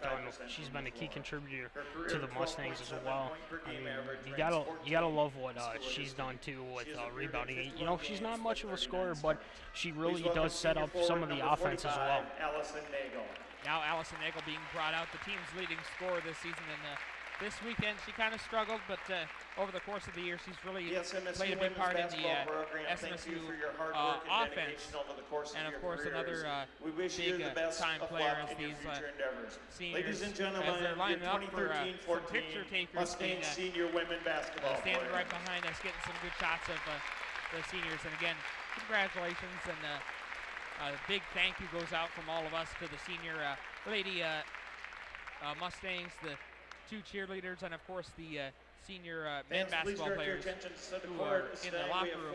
been a key contributor to the Mustangs as well. I mean, you gotta love what she's done too with rebounding. You know, she's not much of a scorer, but she really does set up some of the offense as well. Now Allison Nagel being brought out, the team's leading scorer this season, and this weekend she kind of struggled, but over the course of the year she's really played a big part in the SMSU offense. And of course another big time player as these seniors, as they're lining up for some picture takers, standing right behind us, getting some good shots of the seniors. And again, congratulations, and a big thank you goes out from all of us to the senior Lady Mustangs, the 2 cheerleaders, and of course the senior men basketball players who are in the locker room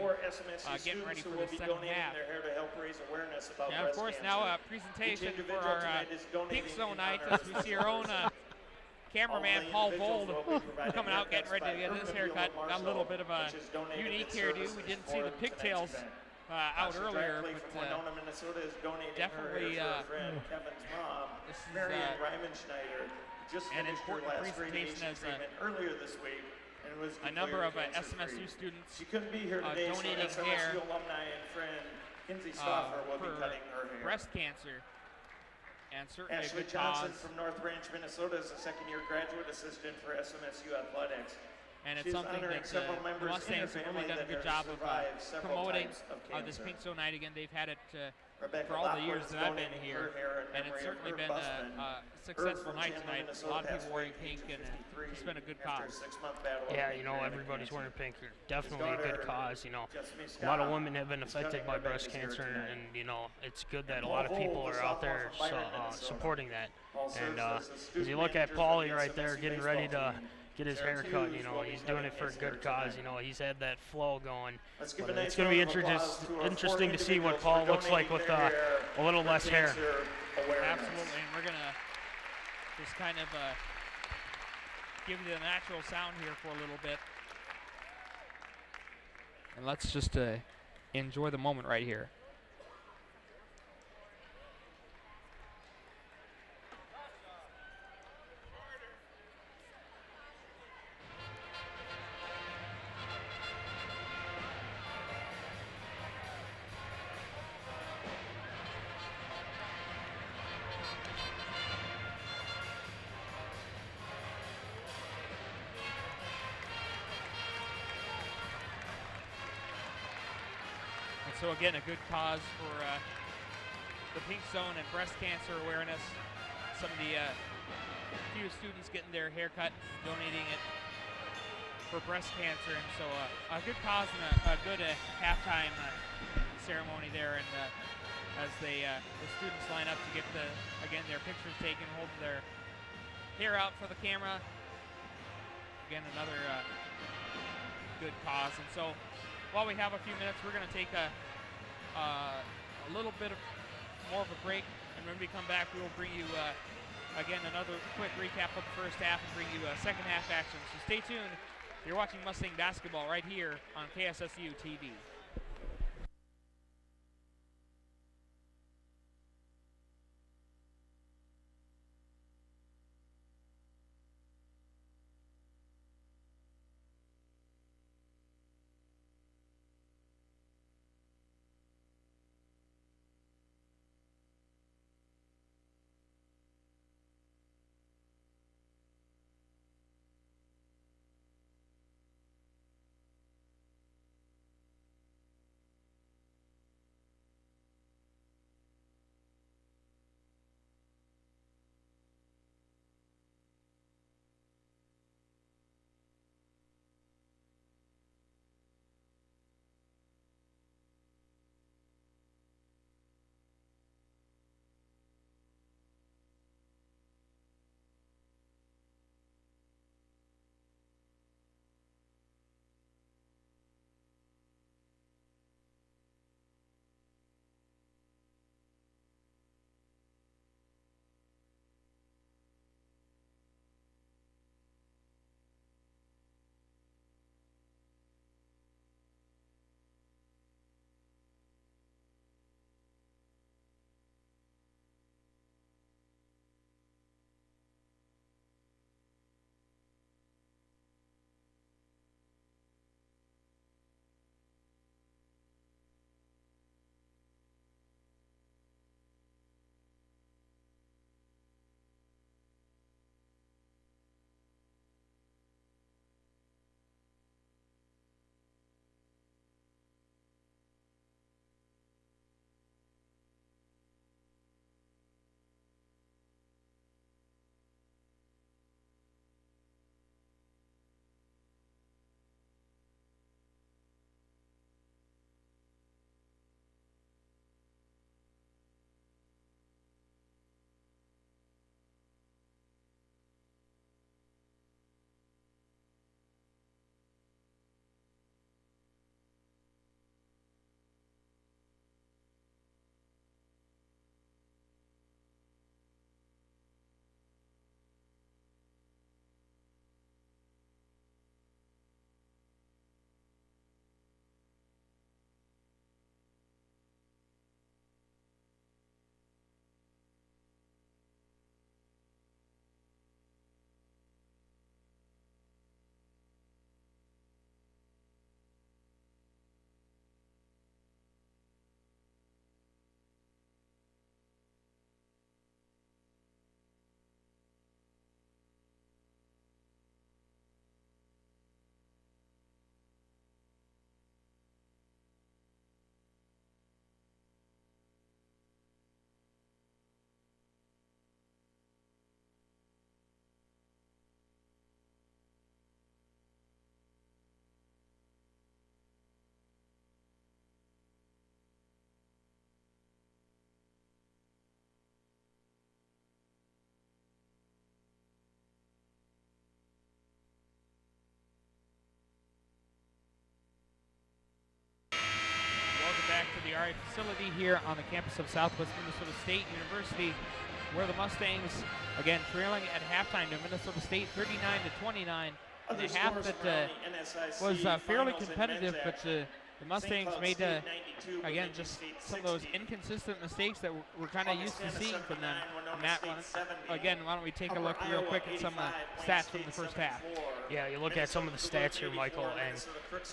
getting ready for the second half. And of course now a presentation for our Pink Zone night, as we see our own cameraman Paul Vold coming out, getting ready to get his haircut. Got a little bit of a unique hairdo. We didn't see the pigtails out earlier, but definitely this is an important presentation, as a number of SMSU students donating hair for breast cancer, and certainly Ashley a good Johnson cause. from North Branch, Minnesota is a second-year graduate assistant for SMSU Athletics. And it's something that the Mustangs have really done a good job of promoting this Pink Zone night. Again, they've had it Rebecca for all the Lockwood years is that I've been donating here, her hair in and it's memory of certainly Herb been Busman. a Herb successful from night Chandler, tonight. A Minnesota, lot of people passed wearing away pink, at and age 53 it's been a good after cause. a 6-month battle with Yeah, you know, pancreatic everybody's cancer. wearing pink. You're His definitely a good daughter, cause. You know, Jessica a lot of Scott, women have been is affected coming. by breast Rebecca's here cancer, tonight. and you know, it's good that a Paul lot of people Holt, a are out sophomore there from Byron, Minnesota. supporting that. Paul And serves as as student you look at manager for Paulie the right there, SMSU getting ready baseball to team. get his Sarah hair cut, Hughes you know, will he's be doing cutting it for a his hair good cause. tonight. You know, he's had that flow going. Let's give But a nice it's going to be round of applause to our interesting to see what four Paul looks like with individuals for donating a little their less hair. cancer awareness. Absolutely, and we're gonna just kind of give you the natural sound here for a little bit, and let's just enjoy the moment right here. So again, a good cause for the Pink Zone and breast cancer awareness. Some of the few students getting their hair cut, donating it for breast cancer, and so a good cause and a good halftime ceremony there. And as the students line up to get their pictures taken, holding their hair out for the camera. Again, another good cause. And so, while we have a few minutes, we're going to take a little bit more of a break, and when we come back, we will bring you again another quick recap of the first half and bring you second half action. So stay tuned. You're watching Mustang basketball right here on KSSU TV. Ferrari facility here on the campus of Southwest Minnesota State University, where the Mustangs, again, trailing at halftime to Minnesota State 39-29. In a half that was fairly competitive, but the Mustangs made, again, just some of those inconsistent mistakes that we're kind of used to seeing from them. Matt, again, why don't we take a look real quick at some stats from the first half. Yeah, you look at some of the stats here, Michael, and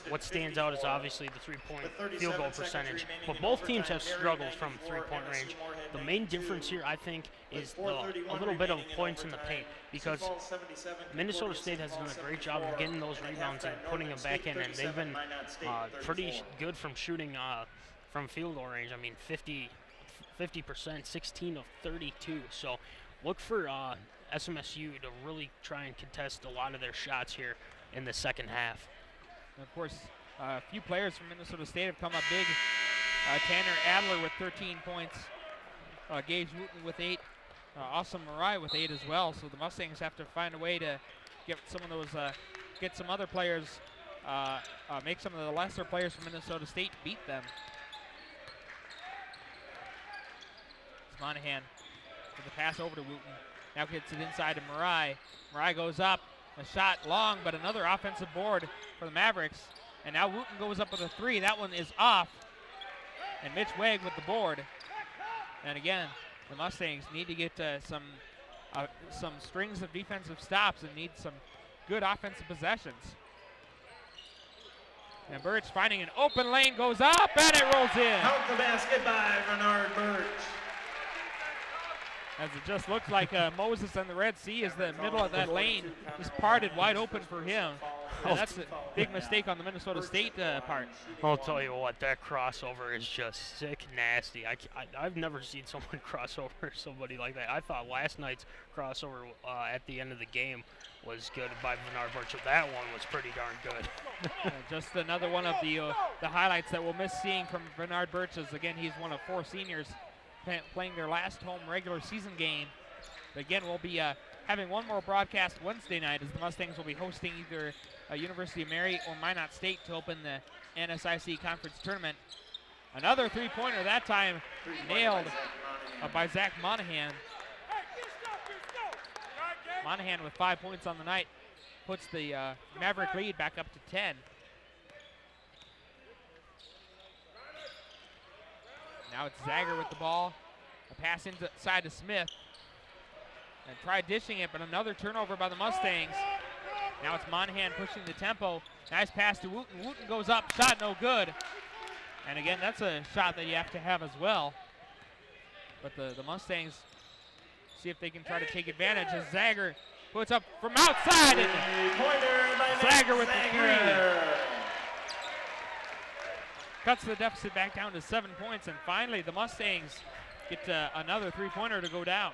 what stands out is obviously the three-point field goal percentage. But both teams have struggled from three-point range. The main difference here, I think, is a little bit of points in the paint, because Minnesota State has done a great job of getting those rebounds and putting them back in, and they've been pretty good from shooting from field goal range. I mean, 50%, 16 of 32. So look for SMSU to really try and contest a lot of their shots here in the second half. And of course, a few players from Minnesota State have come up big. Tanner Adler with 13 points, Gage Wooten with 8, Awesome Marai with 8 as well. So the Mustangs have to find a way to get some of those, get some other players, make some of the lesser players from Minnesota State beat them. It's Monahan with the pass over to Wooten. Now gets it inside to Marai. Marai goes up, a shot long, but another offensive board for the Mavericks. And now Wooten goes up with a 3. That one is off. And Mitch Wegg with the board. And again, the Mustangs need to get some strings of defensive stops and need some good offensive possessions. And Birch finding an open lane, goes up, and it rolls in. Out the basket by Bernard Birch. As it just looks like Moses and the Red Sea as the middle of that lane is parted wide open for him. And that's a big mistake on the Minnesota State part. I'll tell you what, that crossover is just sick nasty. I've never seen someone cross over somebody like that. I thought last night's crossover at the end of the game was good by Bernard Birch. That one was pretty darn good. Just another one of the highlights that we'll miss seeing from Bernard Birch, as again, he's one of 4 seniors playing their last home regular season game. But again, we'll be having one more broadcast Wednesday night, as the Mustangs will be hosting either University of Mary or Minot State to open the NSIC Conference Tournament. Another three-pointer, that time nailed by Zach Monahan. Monahan with 5 points on the night puts the Maverick lead back up to 10. Now it's Zager with the ball. A pass inside to Smith. And tried dishing it, but another turnover by the Mustangs. Now it's Monahan pushing the tempo. Nice pass to Wooten. Wooten goes up, shot no good. And again, that's a shot that you have to have as well. But the Mustangs see if they can try to take advantage as Zager puts up from outside. And Zager with the 3. Cuts the deficit back down to 7 points, and finally the Mustangs get another three-pointer to go down.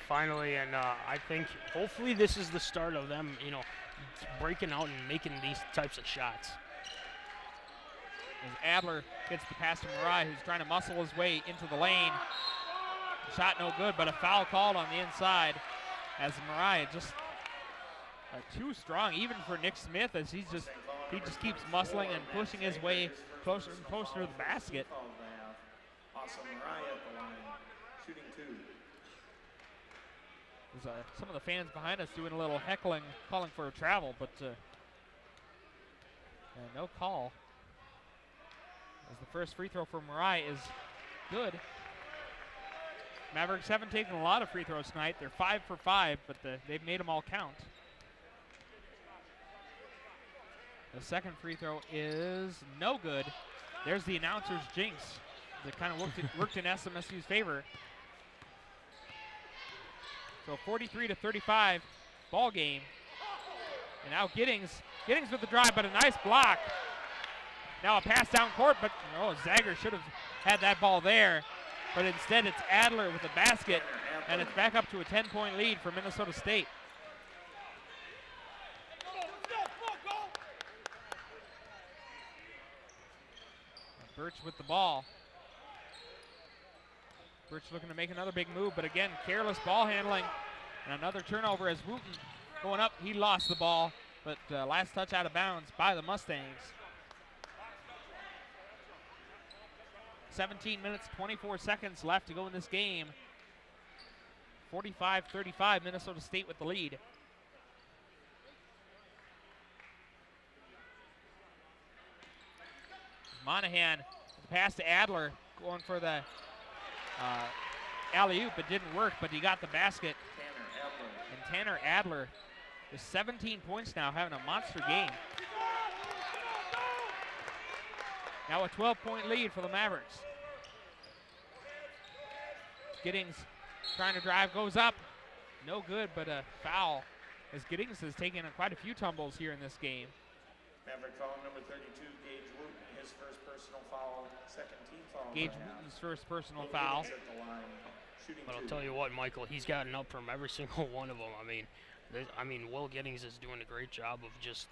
Finally, and I think hopefully this is the start of them, breaking out and making these types of shots. As Adler gets the pass to Marai, who's trying to muscle his way into the lane. Shot no good, but a foul called on the inside, as Marai just too strong, even for Nick Smith, as he just keeps muscling and pushing his way closer and closer to the basket. Awesome Mariah at the line, shooting 2. There's some of the fans behind us doing a little heckling, calling for a travel, but no call. As the first free throw for Marai is good. Mavericks haven't taken a lot of free throws tonight. They're 5 for 5, but they've made them all count. The second free throw is no good. There's the announcer's jinx. That kind of worked in SMSU's favor. So 43-35 ball game. And now Giddings with the drive, but a nice block. Now a pass down court, but Zager should have had that ball there. But instead it's Adler with the basket, and it's back up to a 10-point lead for Minnesota State. Birch with the ball. Birch looking to make another big move, but again, careless ball handling. And another turnover as Wooten going up. He lost the ball, but last touch out of bounds by the Mustangs. 17 minutes, 24 seconds left to go in this game. 45-35, Minnesota State with the lead. Monahan, the pass to Adler, going for the alley-oop. It didn't work, but he got the basket. And Tanner Adler with 17 points now, having a monster game. Now a 12-point lead for the Mavericks. Giddings trying to drive, goes up. No good, but a foul, as Giddings has taken quite a few tumbles here in this game. Maverick foul number 32, Gage Wooten, his first personal foul, second team foul. Gage Wooten's first personal foul. At the line, shooting But I'll two. tell you what, Michael, he's gotten up from every single one of them. I mean, Will Giddings is doing a great job of just,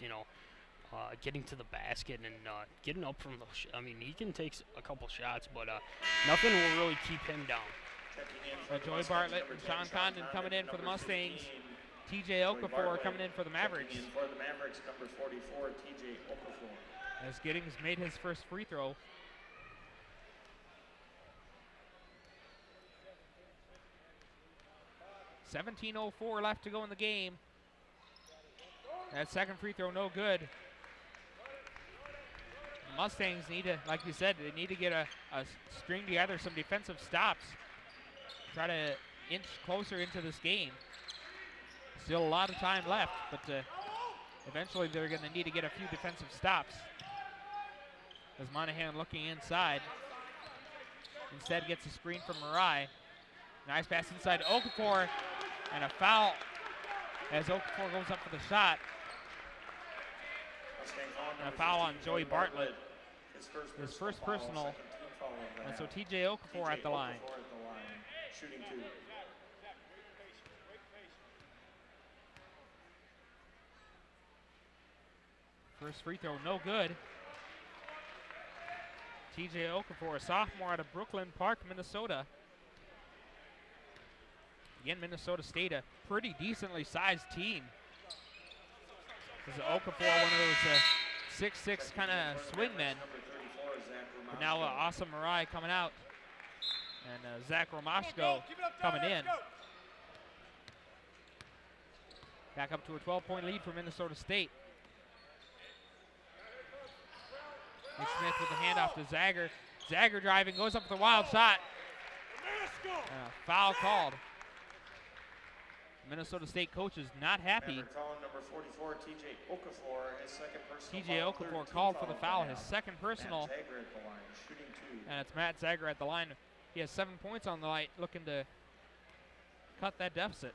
getting to the basket and getting up from those. He can take a couple shots, but nothing will really keep him down. Joey Bartlett and Sean Condon coming in for the Mustangs. TJ Okafor coming in for the Mavericks. For the Mavericks, number 44, TJ Okafor. As Giddings made his first free throw. .17:04 left to go in the game. That second free throw, no good. Mustangs need to, like you said, they need to get a string together, some defensive stops. Try to inch closer into this game. Still a lot of time left, but eventually they're going to need to get a few defensive stops. As Monahan looking inside. Instead gets a screen from Marai. Nice pass inside to Okafor, and a foul as Okafor goes up for the shot. And a foul on Joey Bartlett. His first personal. And so TJ Okafor at the line. Shooting two. First free throw, no good. TJ Okafor, a sophomore out of Brooklyn Park, Minnesota. Again, Minnesota State, a pretty decently sized team. This is Okafor, one of those 6'6" kind of swingmen. But now Awesome Marai coming out. And Zach Romashko coming in. Back up to a 12-point lead for Minnesota State. Nick Smith with the handoff to Zager. Zager driving, goes up with a wild shot. And a foul called. Minnesota State coach is not happy. Number 44, TJ Okafor, his second personal TJ foul, Okafor called for the foul, his second personal. Matt Zager at the line, shooting two. And it's Matt Zager at the line. He has 7 points on the night, looking to cut that deficit.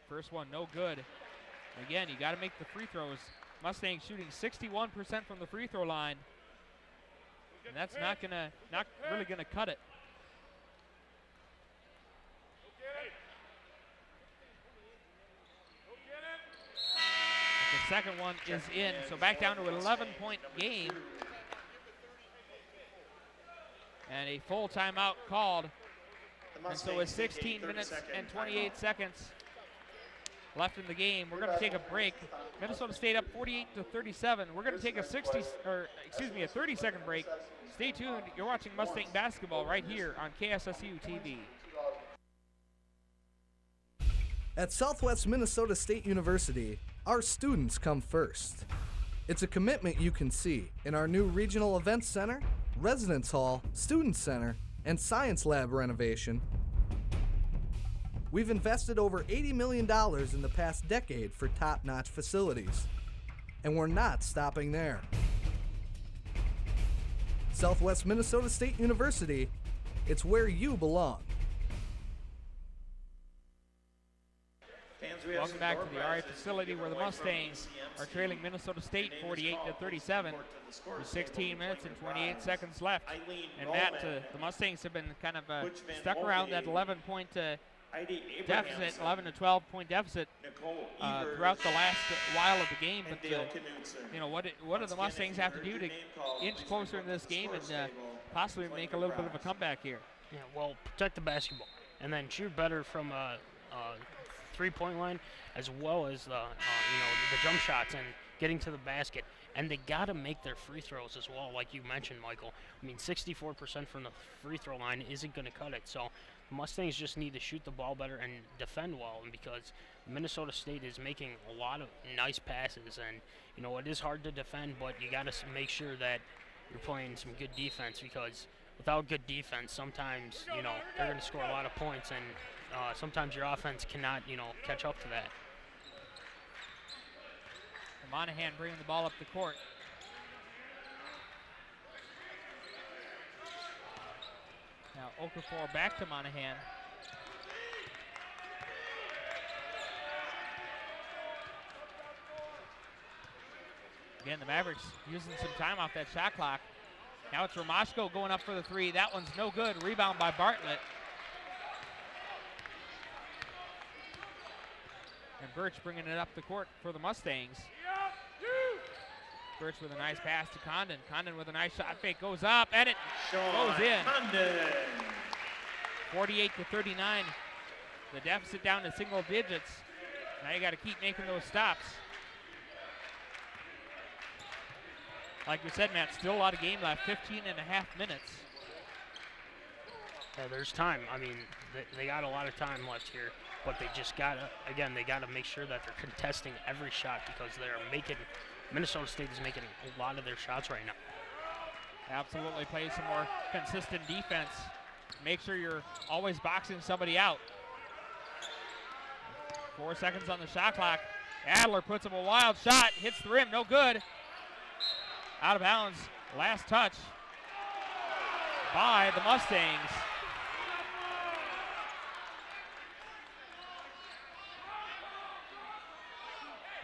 First one, no good. Again, you got to make the free throws. Mustangs shooting 61% from the free throw line, and that's not really gonna cut it. The second one is in, so back down to an 11-point game. And a full timeout called. And so with 16 minutes and 28 seconds left in the game, we're going to take a break. Minnesota State up 48-37. We're going to take a 30-second break. Stay tuned. You're watching Mustang basketball right here on KSSU TV. At Southwest Minnesota State University, our students come first. It's a commitment you can see in our new Regional Events Center, Residence Hall, Student Center, and Science Lab renovation. We've invested over $80 million in the past decade for top-notch facilities. And we're not stopping there. Southwest Minnesota State University, it's where you belong. Welcome back to the RA facility where the Mustangs are trailing Minnesota State 48-37 with 16 minutes and 28 seconds left. And Matt, the Mustangs have been kind of stuck around that 11-point deficit, 11 to 12-point deficit throughout the last while of the game. But what do the Mustangs have to do to inch closer in this game and possibly make a little bit of a comeback here? Yeah, well, protect the basketball and then shoot better from three-point line, as well as the jump shots and getting to the basket. and they got to make their free throws as well, like you mentioned, Michael. I mean, 64% from the free throw line isn't going to cut it. So the Mustangs just need to shoot the ball better and defend well, and because Minnesota State is making a lot of nice passes, and you know, it is hard to defend, but you got to make sure that you're playing some good defense, because without good defense, sometimes, you know, they're going to score a lot of points, and sometimes your offense cannot, you know, catch up to that. Monahan bringing the ball up the court. Now Okafor back to Monahan. Again, the Mavericks using some time off that shot clock. Now it's Romashko going up for the three. That one's no good. Rebound by Bartlett. And Birch bringing it up the court for the Mustangs. Birch with a nice pass to Condon. Condon with a nice shot fake, goes up, and it goes in. 48-39. The deficit down to single digits. Now you got to keep making those stops. Like we said, Matt, still a lot of game left, 15 and a half minutes. Yeah, there's time. I mean, they got a lot of time left here, but they just got to, again, they got to make sure that they're contesting every shot, because they're making, Minnesota State is making a lot of their shots right now. Absolutely, play some more consistent defense. Make sure you're always boxing somebody out. 4 seconds on the shot clock. Adler puts up a wild shot, hits the rim, no good. Out of bounds, last touch by the Mustangs.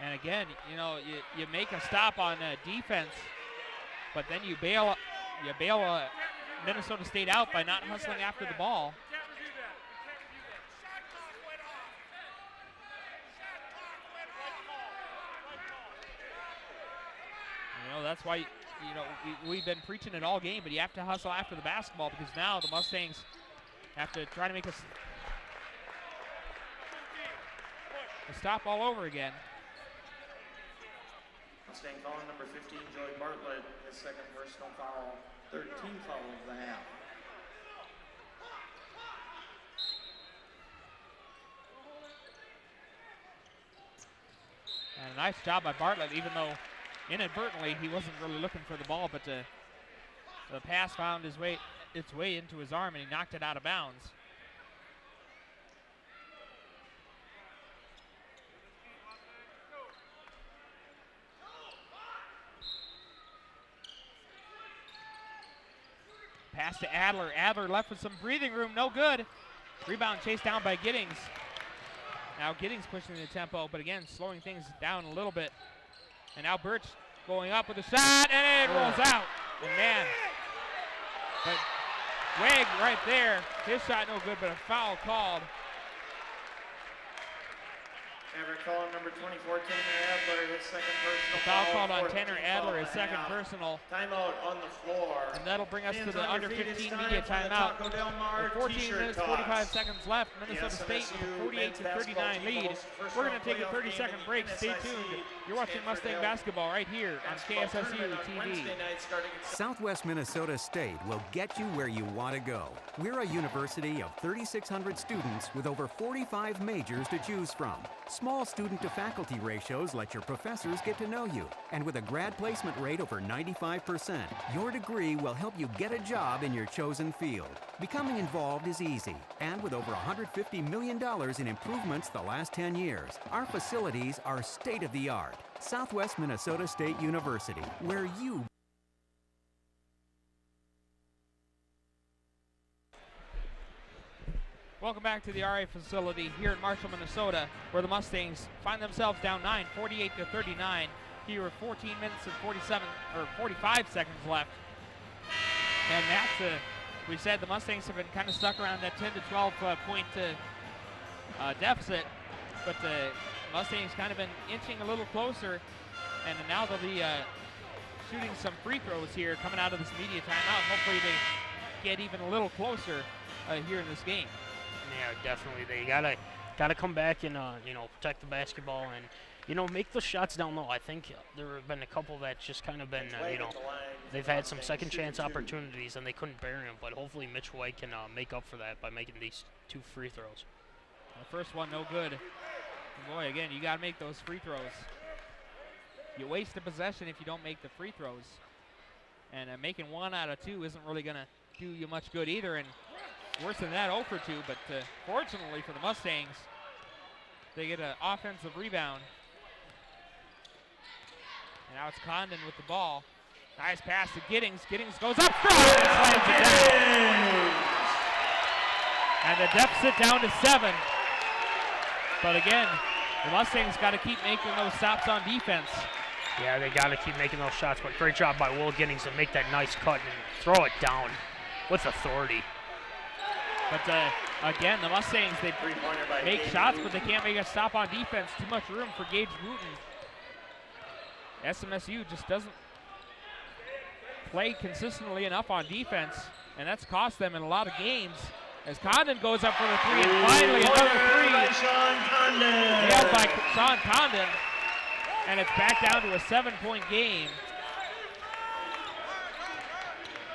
And again, you know, you make a stop on defense, but then you bail Minnesota State out by not hustling after the ball. You know, that's why, you know, we've been preaching it all game, but you have to hustle after the basketball, because now the Mustangs have to try to make a stop all over again. Mustang calling number 15, Joey Bartlett, his second personal foul, 13th foul of the half. And a nice job by Bartlett, even though inadvertently he wasn't really looking for the ball, but the pass found its way into his arm, and he knocked it out of bounds. Pass to Adler. Adler left with some breathing room, no good. Rebound chased down by Giddings. Now Giddings pushing the tempo, but again, slowing things down a little bit. And now Birch going up with a shot, and it rolls out. And man, but Wegg right there, his shot no good, but a foul called. Maverick calling number 24, Tanner Adler, his second personal foul called on Tanner Adler, his second personal. Timeout on the floor. And that'll bring us to the under 15 media timeout. With 14 minutes, 45 seconds left. Minnesota State with a 48-39 lead. We're going to take a 30-second break. Stay tuned. You're watching Mustang basketball right here on KSSU TV. Southwest Minnesota State will get you where you want to go. We're a university of 3,600 students with over 45 majors to choose from. Small student-to-faculty ratios let your professors get to know you. And with a grad placement rate over 95%, your degree will help you get a job in your chosen field. Becoming involved is easy. And with over $150 million in improvements the last 10 years, our facilities are state-of-the-art. Southwest Minnesota State University, where you... Welcome back to the RA facility here in Marshall, Minnesota, where the Mustangs find themselves down 9, 48-39. Here with 14 minutes and 45 seconds left. And that's, we said the Mustangs have been kind of stuck around that 10 to 12 point deficit, but the Mustangs kind of been inching a little closer, and now they'll be shooting some free throws here coming out of this media timeout. Hopefully they get even a little closer here in this game. Yeah, definitely. They gotta come back and you know, protect the basketball, and make the shots down low. I think there have been a couple that's just kind of been, they've had some second chance opportunities and they couldn't bury them. But hopefully Mitch White can make up for that by making these 2 free throws. The first one, no good. Boy, again, you got to make those free throws. You waste a possession if you don't make the free throws. And making 1 out of 2 isn't really going to do you much good either. And worse than that, 0 for 2. But fortunately for the Mustangs, they get an offensive rebound. And now it's Condon with the ball. Nice pass to Giddings. Giddings goes up front and slams it down. And the deficit down to 7. But again, the Mustangs got to keep making those stops on defense. Yeah, they got to keep making those shots, but great job by Will Giddings to make that nice cut and throw it down with authority. But again, the Mustangs, they make shots, but they can't make a stop on defense. Too much room for Gage Wooten. SMSU just doesn't play consistently enough on defense, and that's cost them in a lot of games. As Condon goes up for the 3, and finally another 3. Nailed by Sean Condon. And it's back down to a 7-point game.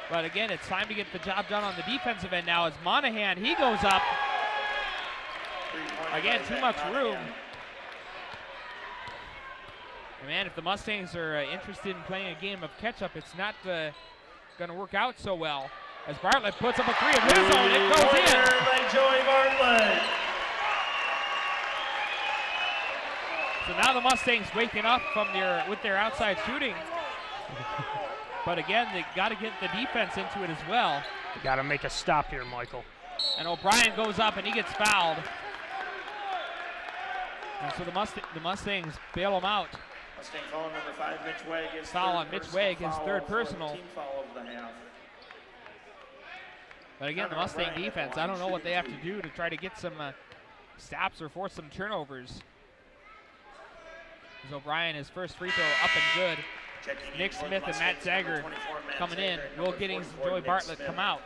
But again, it's time to get the job done on the defensive end now as Monahan, he goes up. Again, too much room. And man, if the Mustangs are interested in playing a game of catch-up, it's not going to work out so well. As Bartlett puts up a 3 of his own, it goes in. By Joey Bartlett. So now the Mustangs waking up from with their outside shooting. But again, they got to get the defense into it as well. You got to make a stop here, Michael. And O'Brien goes up and he gets fouled. And so the Mustangs bail him out. Mustang foul number 5, Mitch Wegg. Foul on Mitch Wegg, his third personal. Team foul of the half. But again, the Mustang defense, I don't know what they have to do to try to get some stops or force some turnovers. As O'Brien, his first free throw up and good. Nick Smith and Matt Zager coming in. Will Giddings and Joey Bartlett come out.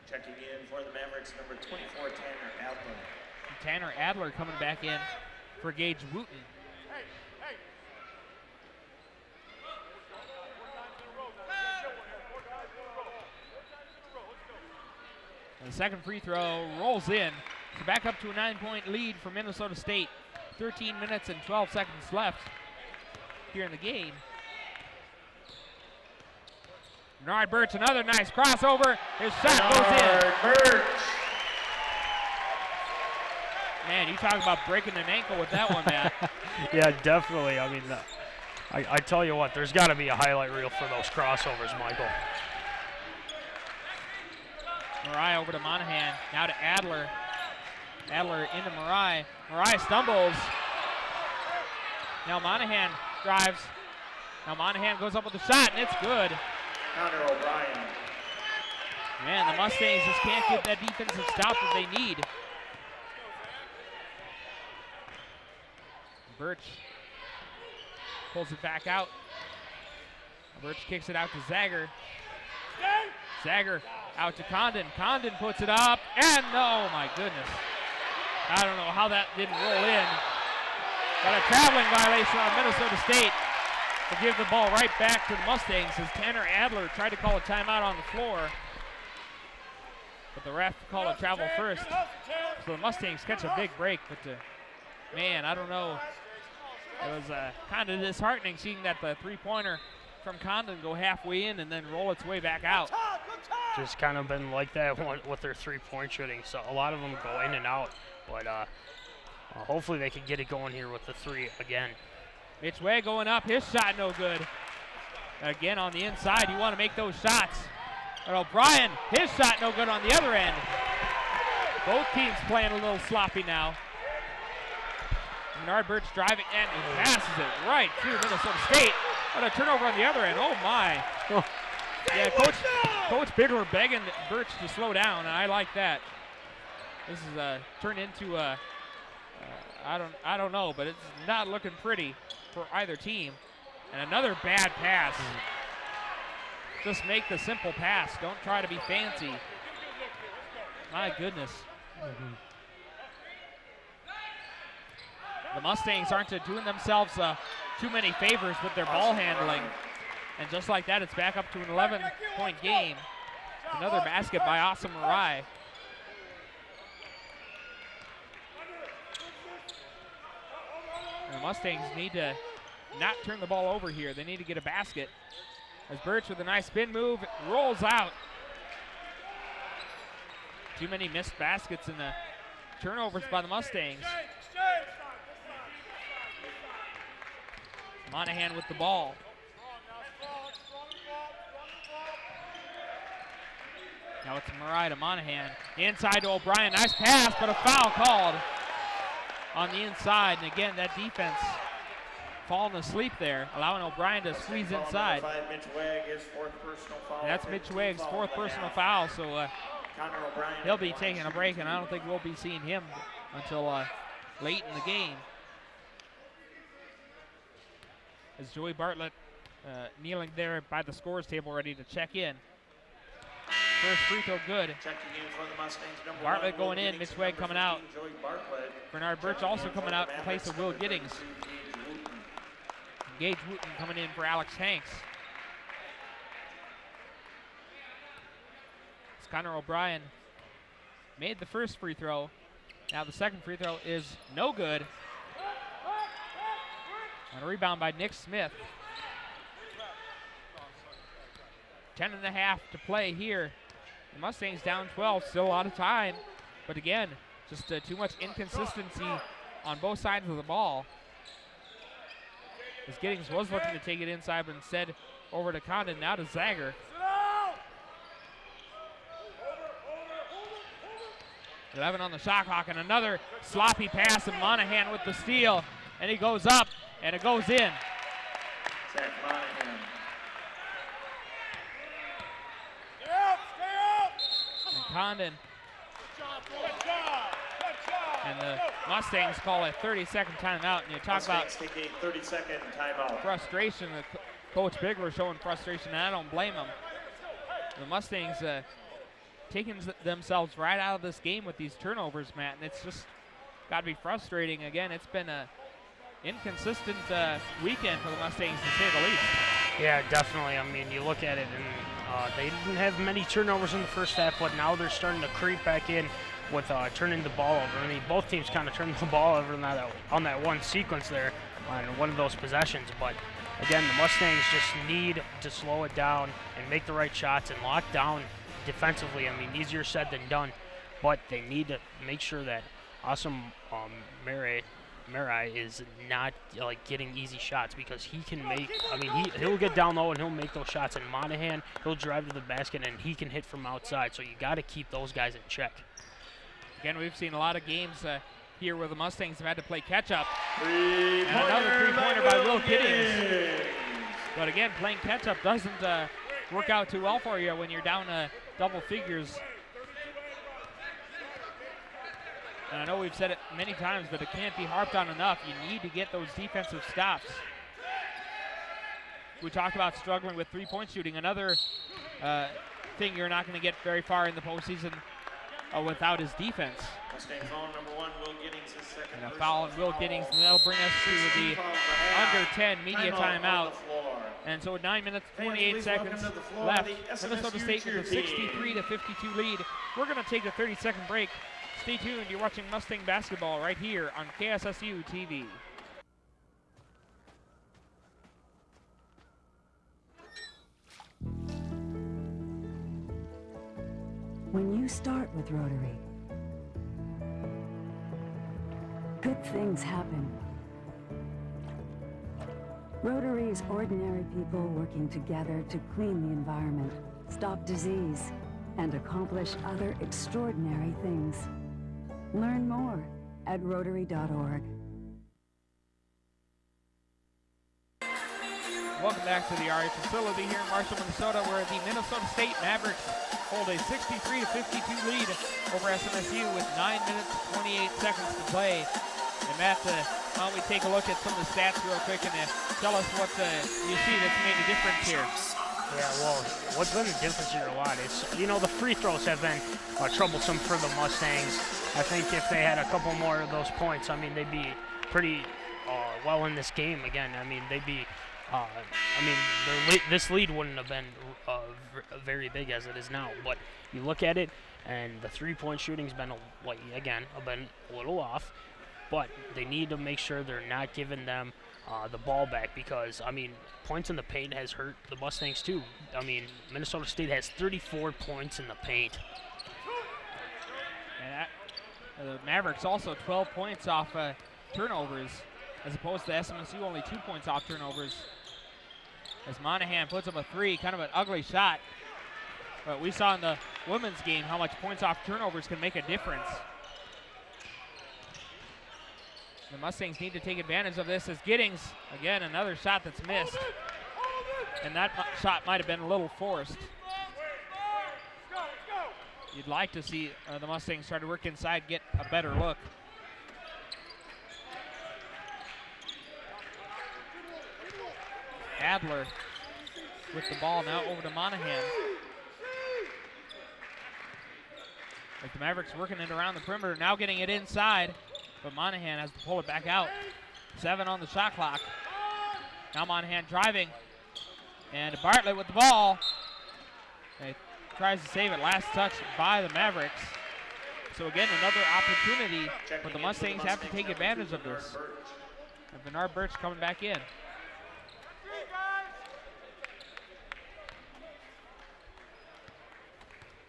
Checking in for the Mavericks, number 24, Tanner Adler. Tanner Adler coming back in for Gage Wooten. And the second free throw rolls in. So back up to a 9-point lead for Minnesota State. 13 minutes and 12 seconds left here in the game. Bernard Birch, another nice crossover. His shot goes in. Birch. Man, you talk about breaking an ankle with that one, Matt. Yeah, definitely. I mean, I tell you what, there's got to be a highlight reel for those crossovers, Michael. Marai over to Monahan, now to Adler. Adler into Marai. Marai stumbles. Now Monahan drives. Now Monahan goes up with the shot, and it's good. Connor O'Brien. Man, the Mustangs just can't get that defensive stop that they need. Birch pulls it back out. Birch kicks it out to Zager. Zager out to Condon. Condon puts it up, and oh my goodness. I don't know how that didn't roll in. Got a traveling violation on Minnesota State to give the ball right back to the Mustangs as Tanner Adler tried to call a timeout on the floor. But the ref called a travel first. So the Mustangs catch a big break, but man, I don't know. It was kind of disheartening seeing that the three-pointer from Condon go halfway in and then roll its way back out. Just kind of been like that with their three-point shooting. So a lot of them go in and out, but hopefully they can get it going here with the three again. Mitch Way going up, his shot no good. Again on the inside, you want to make those shots. But O'Brien, his shot no good on the other end. Both teams playing a little sloppy now. Bernard Birch driving and he passes it right through Minnesota State. But a turnover on the other end, oh my. Oh. Yeah, Coach Bigler begging Birch to slow down, and I like that. This is turned into I don't know, but it's not looking pretty for either team. And another bad pass. Just make the simple pass. Don't try to be fancy. My goodness. The Mustangs aren't doing themselves too many favors with their ball handling. And just like that, it's back up to an 11-point game. Another basket by Asa Marai. The Mustangs need to not turn the ball over here. They need to get a basket. As Birch with a nice spin move, rolls out. Too many missed baskets and the turnovers by the Mustangs. Monahan with the ball. Now it's Marai to Monahan. Inside to O'Brien, nice pass, but a foul called on the inside. And again, that defense falling asleep there, allowing O'Brien to squeeze inside. And that's Mitch Wegg's fourth personal foul, so he'll be taking a break, and I don't think we'll be seeing him until late in the game. As Joey Bartlett kneeling there by the scores table ready to check in. First free throw good. Bartlett going in, Mitch Wegg coming out. Bernard Birch also coming out in place of Will Giddings. Gage Wooten coming in for Alex Hanks. As Connor O'Brien made the first free throw. Now the second free throw is no good. And a rebound by Nick Smith. 10.5 to play here. The Mustangs down 12, still a lot of time. But again, just too much inconsistency on both sides of the ball. As Giddings was looking to take it inside, but instead over to Condon, now to Zager. Eleven on the shot clock, and another sloppy pass, and Monahan with the steal. And he goes up, and it goes in. Zach Monahan. And Condon. And the Mustangs call a 30-second timeout. And you talk about take a 30-second timeout. Frustration. Coach Bigler showing frustration, and I don't blame him. The Mustangs taking themselves right out of this game with these turnovers, Matt, and it's just got to be frustrating. Again, it's been a inconsistent weekend for the Mustangs, to say the least. Yeah, definitely. I mean, you look at it, and they didn't have many turnovers in the first half, but now they're starting to creep back in with turning the ball over. I mean, both teams kind of turned the ball over on that one sequence there on one of those possessions. But again, the Mustangs just need to slow it down and make the right shots and lock down defensively. I mean, easier said than done, but they need to make sure that Awesome Marai is not getting easy shots, because he can make, I mean, he'll get down low and he'll make those shots. And Monahan, he'll drive to the basket and he can hit from outside. So you got to keep those guys in check. Again, we've seen a lot of games here where the Mustangs have had to play catch-up. And another three-pointer by Will Giddings. But again, playing catch-up doesn't work out too well for you when you're down double figures. And I know we've said it many times, but it can't be harped on enough. You need to get those defensive stops. We talked about struggling with three-point shooting. Another thing you're not going to get very far in the postseason without his defense. Mustang foul number 1, Will Giddings is second. And a foul on Will Giddings, and that'll bring us to the under 10 media timeout. And so 9 minutes, 28 seconds left. Minnesota State with a 63-52 lead. We're going to take a 30-second break. Stay tuned. You're watching Mustang basketball right here on KSSU TV. When you start with Rotary, good things happen. Rotary is ordinary people working together to clean the environment, stop disease, and accomplish other extraordinary things. Learn more at Rotary.org. Welcome back to the RA facility here in Marshall, Minnesota, where the Minnesota State Mavericks hold a 63-52 lead over SMSU with 9 minutes, 28 seconds to play. And Matt, why don't we take a look at some of the stats real quick and tell us what you see that's made a difference here. Yeah, well, what's been the difference here a lot is, you know, the free throws have been troublesome for the Mustangs. I think if they had a couple more of those points, I mean, they'd be pretty well in this game again. I mean, they'd be, this lead wouldn't have been very big as it is now. But you look at it, and the three-point shooting's been, been a little off. But they need to make sure they're not giving them the ball back because, I mean, points in the paint has hurt the Mustangs too. I mean, Minnesota State has 34 points in the paint. And the Mavericks also 12 points off turnovers, as opposed to SMSU only 2 points off turnovers. As Monahan puts up a three, kind of an ugly shot. But we saw in the women's game how much points off turnovers can make a difference. The Mustangs need to take advantage of this as Giddings, again, another shot that's missed. And that shot might have been a little forced. You'd like to see the Mustangs try to work inside, get a better look. Adler with the ball now over to Monahan. Like the Mavericks working it around the perimeter, now getting it inside, but Monahan has to pull it back out. 7 on the shot clock. Now Monahan driving, and Bartlett with the ball. He tries to save it, last touch by the Mavericks. So again, another opportunity, but the Mustangs have to take advantage of this. And Bernard Birch coming back in.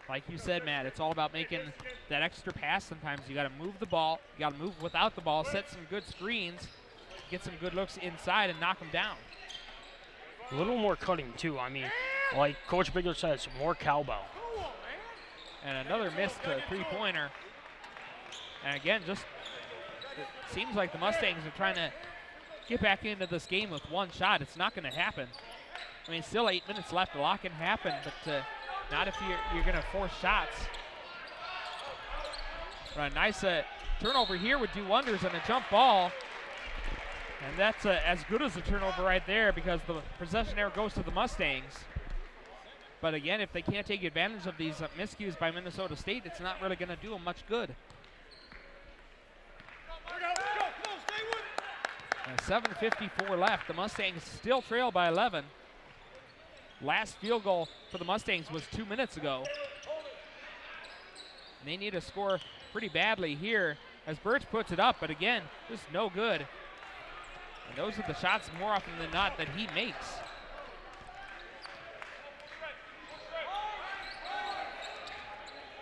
Like you said, Matt, it's all about making that extra pass sometimes. You got to move the ball. You got to move without the ball, set some good screens, get some good looks inside, and knock them down. A little more cutting, too. I mean, like Coach Bigler says, more cowbell. And another missed three-pointer. And again, just it seems like the Mustangs are trying to get back into this game with one shot. It's not going to happen. I mean, still 8 minutes left. A lot can happen, but not if you're going to force shots. But a nice turnover here would do wonders on a jump ball. And that's as good as a turnover right there because the possession error goes to the Mustangs. But again, if they can't take advantage of these miscues by Minnesota State, it's not really going to do them much good. 7:54 left. The Mustangs still trail by 11. Last field goal for the Mustangs was 2 minutes ago. And they need to score pretty badly here as Birch puts it up, but again, just no good. And those are the shots more often than not that he makes.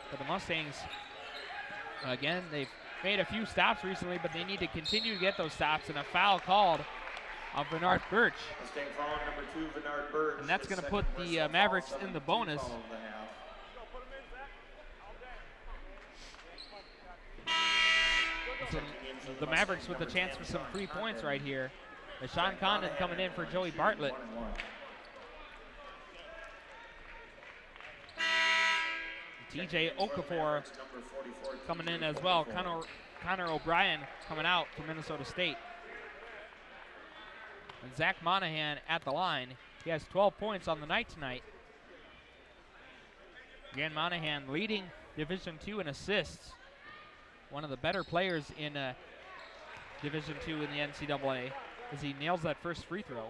For the Mustangs, again, they've made a few stops recently, but they need to continue to get those stops, and a foul called on Bernard Birch. Mustang foul number 2, Bernard Birch. And that's going to put the Mavericks in the bonus. So the Mavericks with a chance for some 3 points right here. Sean Condon coming in for Joey Bartlett. TJ Okafor coming in as well. Connor O'Brien coming out from Minnesota State. And Zach Monahan at the line. He has 12 points on the night tonight. Again, Monahan leading Division II in assists. One of the better players in Division II in the NCAA as he nails that first free throw.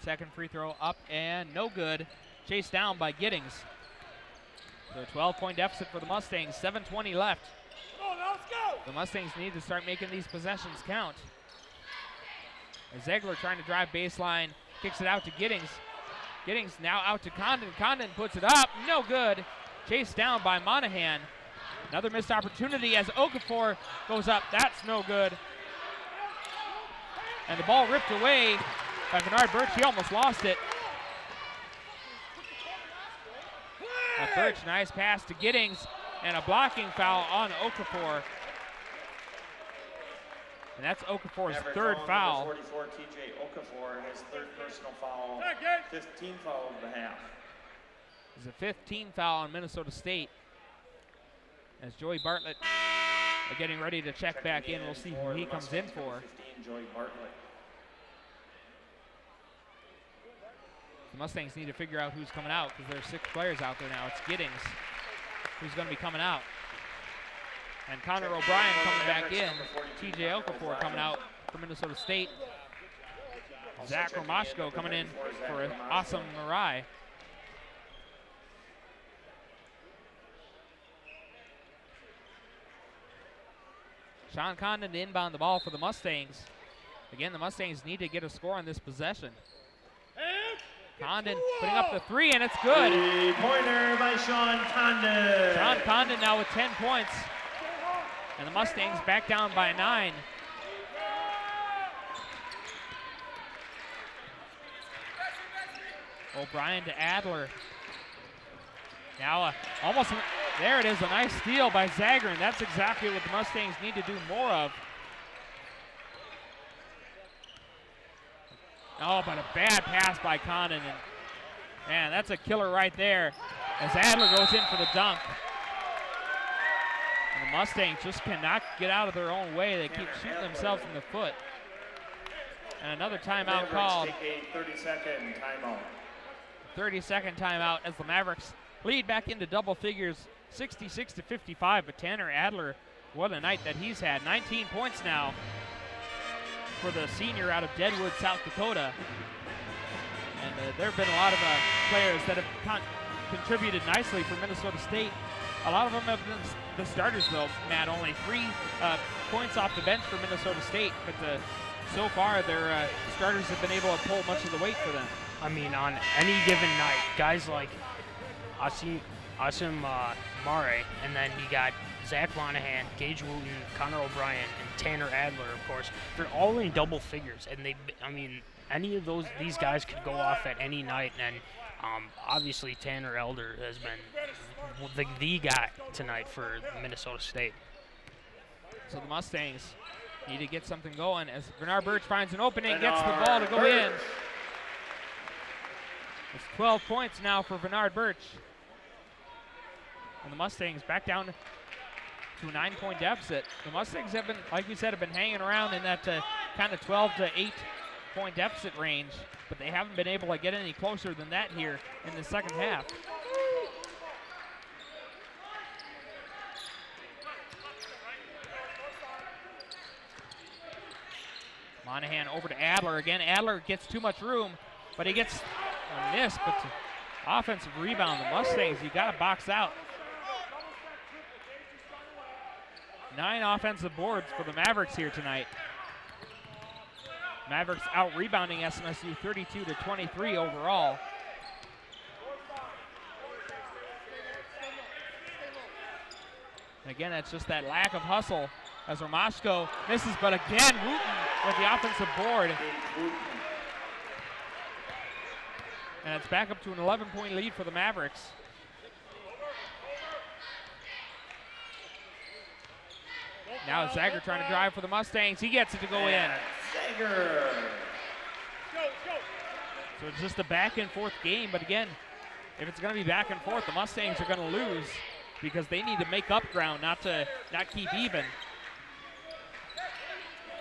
Second free throw up and no good. Chased down by Giddings. So a 12-point deficit for the Mustangs, 7:20 left. The Mustangs need to start making these possessions count. As Ziegler trying to drive baseline, kicks it out to Giddings. Giddings now out to Condon. Condon puts it up, no good. Chased down by Monahan. Another missed opportunity as Okafor goes up, that's no good. And the ball ripped away by Bernard Birch, he almost lost it. Birch, nice pass to Giddings, and a blocking foul on Okafor. And that's Okafor's third foul. 44, TJ Okafor, his third personal foul, 15 foul of the half. It's a 15 foul on Minnesota State. As Joey Bartlett getting ready to check back in. We'll see who he comes in for. 15, Joey Bartlett. The Mustangs need to figure out who's coming out because there are 6 players out there now. It's Giddings who's going to be coming out. And Connor O'Brien coming back in. TJ Okafor coming out for Minnesota State. Zach Romashko coming in for Awesome Marai. Sean Condon to inbound the ball for the Mustangs. Again, the Mustangs need to get a score on this possession. Condon putting up the 3, and it's good. Pointer by Sean Condon. Sean Condon now with 10 points. And the Mustangs back down by 9. O'Brien to Adler. Now almost, there it is, a nice steal by Zagrin. That's exactly what the Mustangs need to do more of. Oh, but a bad pass by Condon. And man, that's a killer right there as Adler goes in for the dunk. And the Mustangs just cannot get out of their own way. They keep shooting themselves in the foot. And another timeout called. Take a 30-second timeout. 30-second timeout as the Mavericks lead back into double figures, 66-55. But Tanner Adler, what a night that he's had. 19 points now for the senior out of Deadwood, South Dakota. And there have been a lot of players that have contributed nicely for Minnesota State. A lot of them have been the starters, though, Matt. Only 3 points off the bench for Minnesota State, but so far their starters have been able to pull much of the weight for them. I mean, on any given night, guys like Asim Mare, and then you got Zach Monahan, Gage Wooten, Connor O'Brien, and Tanner Adler, of course. They're all in double figures, and any of these guys could go off at any night, and obviously Tanner Elder has been the guy tonight for Minnesota State. So the Mustangs need to get something going as Bernard Birch finds an opening, gets the ball to go in. It's 12 points now for Bernard Birch. And the Mustangs back down to a 9-point deficit. The Mustangs have been, like we said, have been hanging around in that kind of 12 to 8-point deficit range, but they haven't been able to get any closer than that here in the second half. Monahan over to Adler again. Adler gets too much room, but he gets a miss, but offensive rebound. The Mustangs, you got to box out. 9 offensive boards for the Mavericks here tonight. Mavericks out rebounding SMSU 32-23 overall. And again, that's just that lack of hustle as Romashko misses, but again, Wooten with the offensive board. And it's back up to an 11-point lead for the Mavericks. Now Zager trying to drive for the Mustangs. He gets it to go in. Zager. So it's just a back and forth game, but again, if it's going to be back and forth, the Mustangs are going to lose because they need to make up ground, not keep even.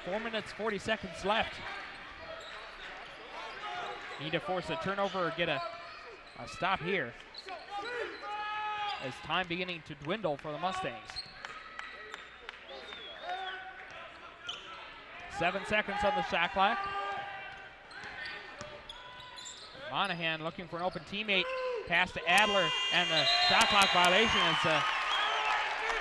4 minutes, 40 seconds left. Need to force a turnover or get a stop here as time beginning to dwindle for the Mustangs. 7 seconds on the shot clock. Monahan looking for an open teammate. Pass to Adler, and the shot clock violation is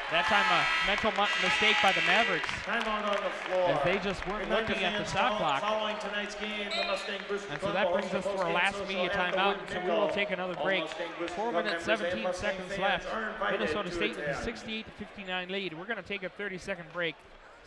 that time a mental mistake by the Mavericks. Timeout on the floor. As they just weren't looking at the shot clock. Following tonight's game, the Mustang Booster And so that brings us to our last media timeout, so we will take another break. 4 minutes, 17 seconds left. Minnesota State with a 68-59 lead. We're going to take a 30-second break.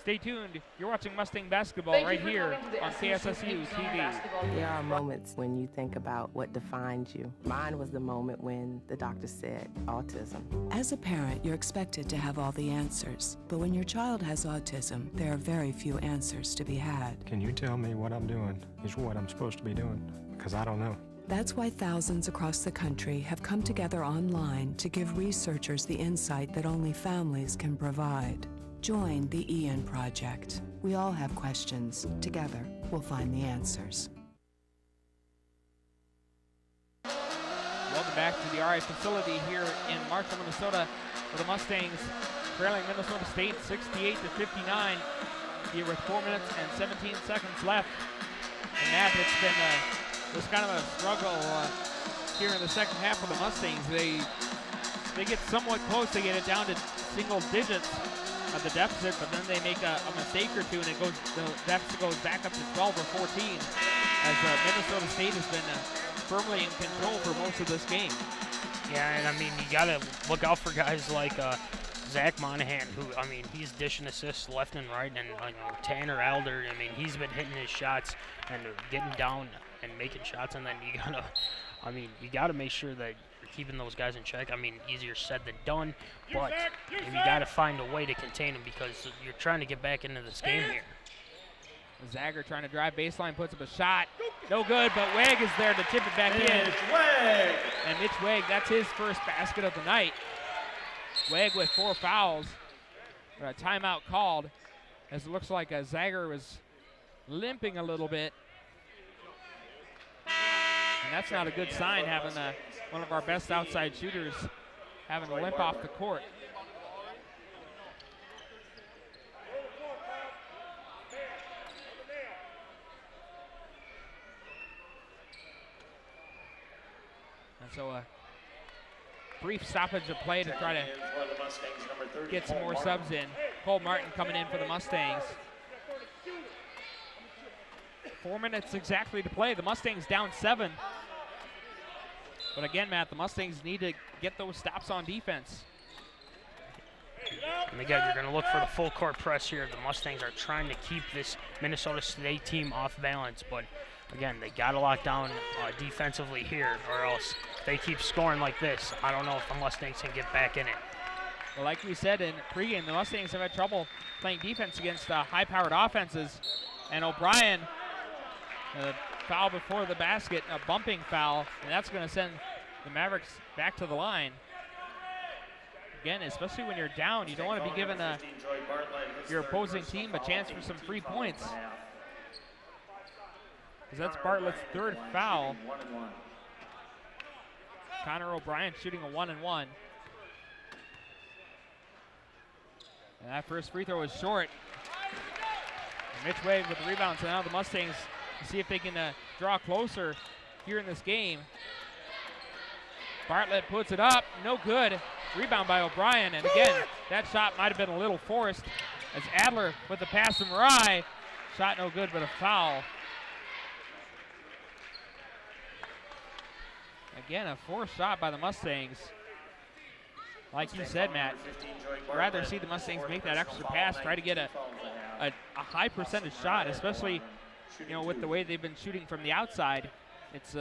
Stay tuned. You're watching Mustang basketball right here on KSSU TV. There are moments when you think about what defines you. Mine was the moment when the doctor said autism. As a parent, you're expected to have all the answers. But when your child has autism, there are very few answers to be had. Can you tell me what I'm doing is what I'm supposed to be doing? Because I don't know. That's why thousands across the country have come together online to give researchers the insight that only families can provide. Join the Ian Project. We all have questions. Together, we'll find the answers. Welcome back to the RI facility here in Marshall, Minnesota, where the Mustangs trailing Minnesota State 68-59 here with 4 minutes and 17 seconds left. And Matt, it's been this kind of a struggle here in the second half for the Mustangs. They get somewhat close. They get it down to single digits of the deficit, but then they make a mistake or two, and the deficit goes back up to 12 or 14 as Minnesota State has been firmly in control for most of this game. Yeah, and I mean, you got to look out for guys like Zach Monahan, who, I mean, he's dishing assists left and right, and Tanner Alder, I mean, he's been hitting his shots and getting down and making shots, and then you gotta make sure that you're keeping those guys in check. I mean, easier said than done, but you gotta find a way to contain them because you're trying to get back into this game here. Zagger trying to drive baseline, puts up a shot. No good, but Weg is there to tip it back in. Weg. And Mitch Weg, that's his first basket of the night. Weg with 4 fouls. A timeout called, as it looks like Zagger was limping a little bit. And that's not a good sign, having one of our best outside shooters having a limp off the court. And so a brief stoppage of play to try to get some more subs in. Cole Martin coming in for the Mustangs. 4 minutes exactly to play. The Mustangs down 7. But again, Matt, the Mustangs need to get those stops on defense. And again, you're going to look for the full court press here. The Mustangs are trying to keep this Minnesota State team off balance, but again, they got to lock down defensively here, or else if they keep scoring like this, I don't know if the Mustangs can get back in it. Well, like we said in pregame, the Mustangs have had trouble playing defense against high-powered offenses, and O'Brien, foul before the basket, a bumping foul, and that's going to send the Mavericks back to the line. Again, especially when you're down, you don't want to be giving your opposing team a chance for some free points. Because that's Bartlett's 3rd foul. Connor O'Brien shooting a 1-and-1. And that first free throw is short. And Mitch Wade with the rebound, so now the Mustangs see if they can draw closer here in this game. Bartlett puts it up, no good. Rebound by O'Brien, and again, that shot might have been a little forced as Adler with the pass to Marai. Shot no good, but a foul. Again, a forced shot by the Mustangs. Like you said, Matt, I'd rather see the Mustangs make that extra pass, try to get a high percentage shot, especially with the way they've been shooting from the outside. It's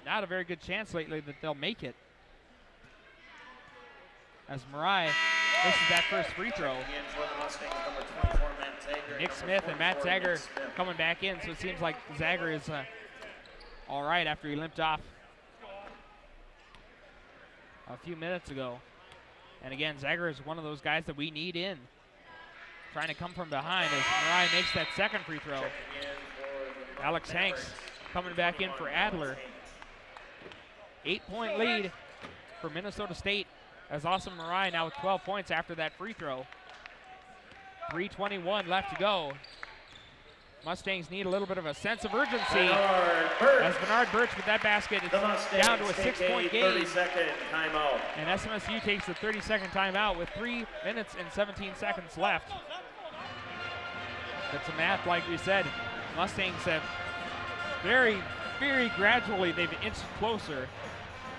not a very good chance lately that they'll make it. As Marai misses that first free throw. Nick Smith and Matt Zagger coming back in, so it seems like Zagger is all right after he limped off a few minutes ago. And again, Zagger is one of those guys that we need in, trying to come from behind as Marai makes that second free throw. Alex Hanks coming back in for Adler. 8-point lead for Minnesota State as Austin Marai now with 12 points after that free throw. 3:21 left to go. Mustangs need a little bit of a sense of urgency as Bernard Birch with that basket is down to a 6-point game. 30-second timeout. And SMSU takes the 30-second timeout with 3 minutes and 17 seconds left. That's a math, like we said. Mustangs have very, very gradually, they've inched closer.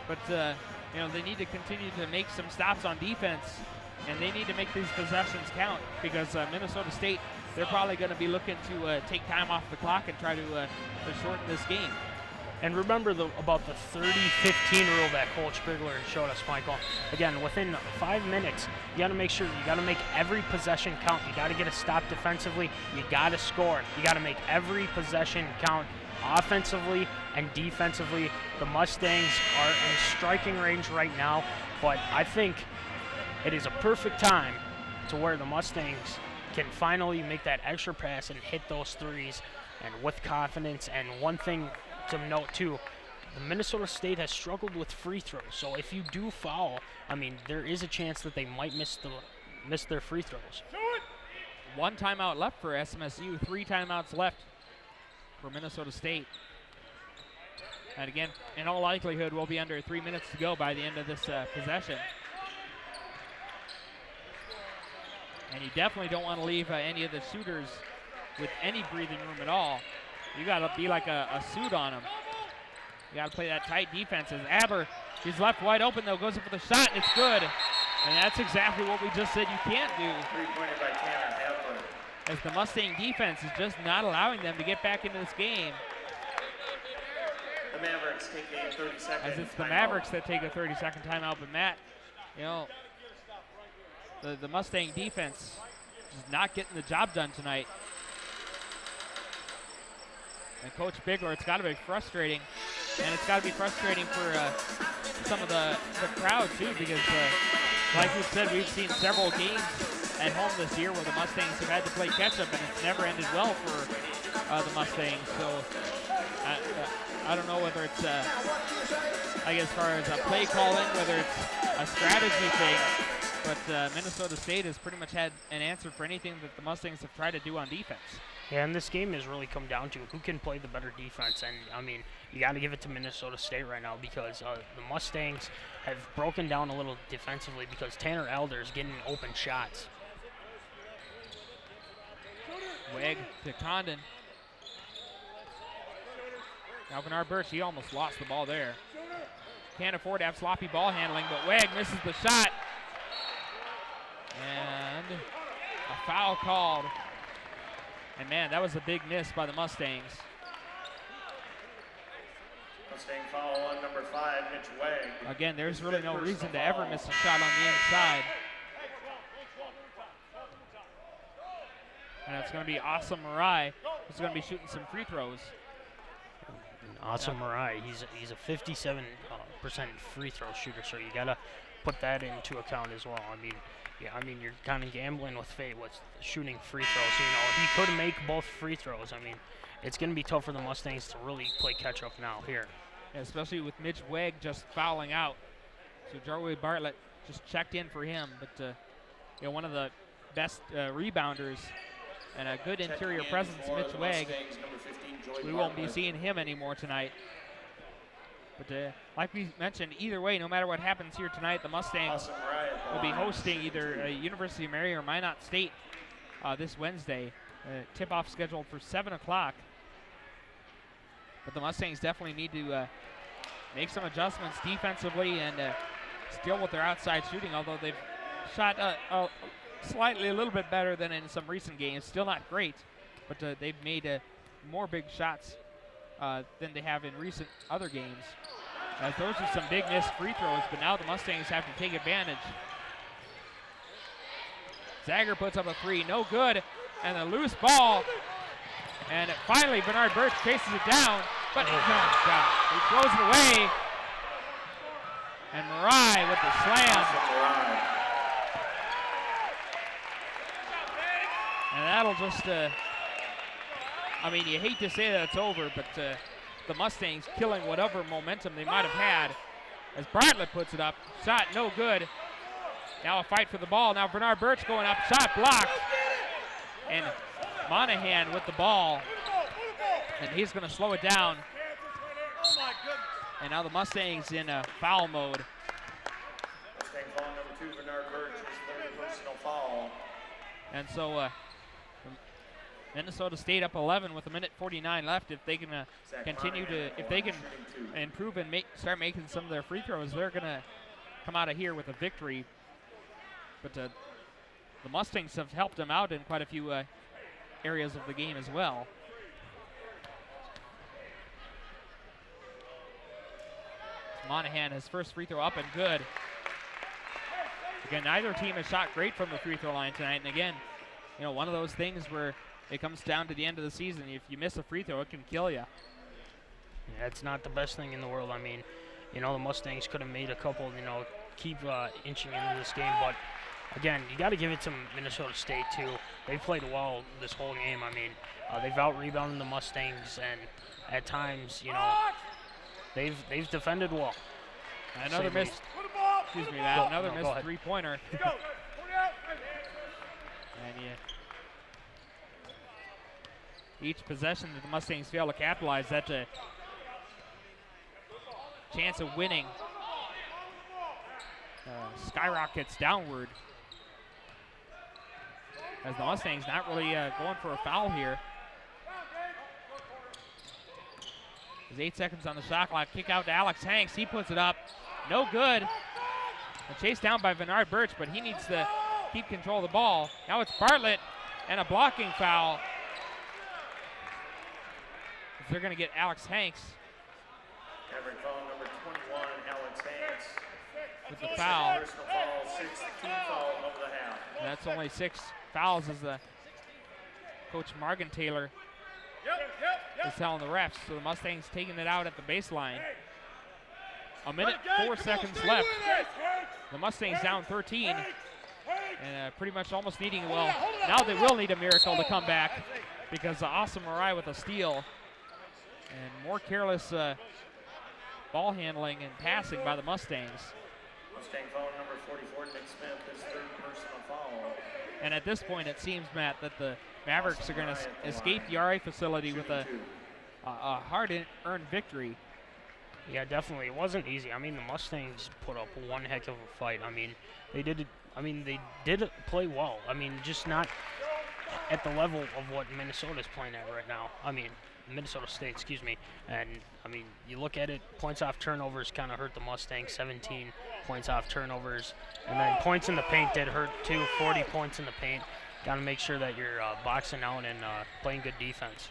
But, they need to continue to make some stops on defense, and they need to make these possessions count because Minnesota State, they're probably going to be looking to take time off the clock and try to shorten this game. And remember about the 30-15 rule that Coach Bigler showed us, Michael. Again, within 5 minutes, you got to make sure you got to make every possession count. You got to get a stop defensively. You got to score. You got to make every possession count. offensively and defensively, the Mustangs are in striking range right now, but I think it is a perfect time to where the Mustangs can finally make that extra pass and hit those threes and with confidence. And one thing to note too, the Minnesota State has struggled with free throws. So if you do foul, I mean, there is a chance that they might miss their free throws. 1 timeout left for SMSU, 3 timeouts left for Minnesota State. And again, in all likelihood, we'll be under 3 minutes to go by the end of this possession. And you definitely don't want to leave any of the shooters with any breathing room at all. You got to be like a suit on them. You got to play that tight defense. As Adler, he's left wide open though, goes up for the shot, and it's good. And that's exactly what we just said you can't do. 3-pointer by Tanner Adler. As the Mustang defense is just not allowing them to get back into this game. The Mavericks take a 30-second As it's the timeout. Mavericks that take a 30-second timeout, but Matt, you know, the Mustang defense is not getting the job done tonight. And Coach Bigler, it's got to be frustrating. And it's got to be frustrating for some of the crowd, too, because like we've said, we've seen several games at home this year where the Mustangs have had to play catch-up, and it's never ended well for the Mustangs. So I don't know whether it's, like as far as a play calling, whether it's a strategy thing, but Minnesota State has pretty much had an answer for anything that the Mustangs have tried to do on defense. Yeah, and this game has really come down to who can play the better defense. And, I mean, you got to give it to Minnesota State right now because the Mustangs have broken down a little defensively because Tanner Elder is getting open shots. Weg to Condon. Now Bernard Birch, he almost lost the ball there. Can't afford to have sloppy ball handling, but Weg misses the shot. And a foul called. And man, that was a big miss by the Mustangs. Mustang foul on number 5, Mitch Weg. Again, there's really no reason to ever miss a shot on the inside. And it's going to be Awesome Marai who's going to be shooting some free throws. Awesome Marai, he's a 57% free throw shooter, so you got to put that into account as well. I mean, yeah, I mean, you're kind of gambling with fate with shooting free throws. You know, he could make both free throws. I mean, it's going to be tough for the Mustangs to really play catch-up now here. Yeah, especially with Mitch Weg just fouling out. So Jarway Bartlett just checked in for him. But, you know, one of the best rebounders and a good interior presence, Mitch Weg. We won't be seeing him anymore tonight. But like we mentioned, either way, no matter what happens here tonight, the Mustangs will be hosting either University of Mary or Minot State this Wednesday. Tip-off scheduled for 7 o'clock. But the Mustangs definitely need to make some adjustments defensively and still with their outside shooting, although they've shot slightly a little bit better than in some recent games. Still not great, but they've made more big shots than they have in recent other games. As those are some big missed free throws, but now the Mustangs have to take advantage. Zager puts up a 3, no good, and a loose ball. And finally, Bernard Birch chases it down, but he throws it away. And Marai with the slam. And that'll just, I mean, you hate to say that it's over, but the Mustangs killing whatever momentum they might have had. As Bartlett puts it up, shot no good. Now a fight for the ball. Now Bernard Birch going up, shot blocked. And Monahan with the ball. And he's going to slow it down. And now the Mustangs in foul mode. Mustang foul number 2, Bernard Birch, his third personal foul. And so Minnesota State up 11 with 1:49 left. If they can continue to, if they can improve and start making some of their free throws, they're going to come out of here with a victory. But the Mustangs have helped them out in quite a few areas of the game as well. Monahan, his first free throw up and good. Again, neither team has shot great from the free throw line tonight. And again, you know, one of those things where it comes down to the end of the season. If you miss a free throw, it can kill you. Yeah, it's not the best thing in the world. I mean, you know, the Mustangs could have made a couple, you know, keep inching into this game. But, again, you got to give it to Minnesota State, too. They played well this whole game. I mean, they've out-rebounded the Mustangs, and at times, you know, they've defended well. Another missed, excuse me, Matt, another missed three-pointer. And each possession that the Mustangs fail to capitalize, that's a chance of winning skyrockets downward, as the Mustangs not really going for a foul here. There's 8 seconds on the shot clock. Kick out to Alex Hanks. He puts it up. No good. And chased down by Bernard Birch, but he needs to keep control of the ball. Now it's Bartlett and a blocking foul. They're going to get Alex Hanks Every foul number 21, Alex Hanks. with the foul. Personal foul, 6th team foul of the half. And that's only 6 fouls, as the Coach Margan Taylor is telling the refs. So the Mustangs taking it out at the baseline. A minute, 4 seconds left. The Mustangs down 13. And pretty much almost needing, well, now they will need a miracle to come back, because Awesome Marai with a steal. And more careless ball handling and passing by the Mustangs. Mustang foul number 44, Nick Smith, his 3rd personal foul. And at this point, it seems, Matt, that the Mavericks are going to escape the RA facility with a hard-earned victory. Yeah, definitely. It wasn't easy. I mean, the Mustangs put up one heck of a fight. I mean, they did play well. I mean, just not at the level of what Minnesota's playing at right now. I mean, Minnesota State, excuse me. And, I mean, you look at it, points off turnovers kind of hurt the Mustangs, 17 points off turnovers. And then points in the paint did hurt, too, 40 points in the paint. Got to make sure that you're boxing out and playing good defense.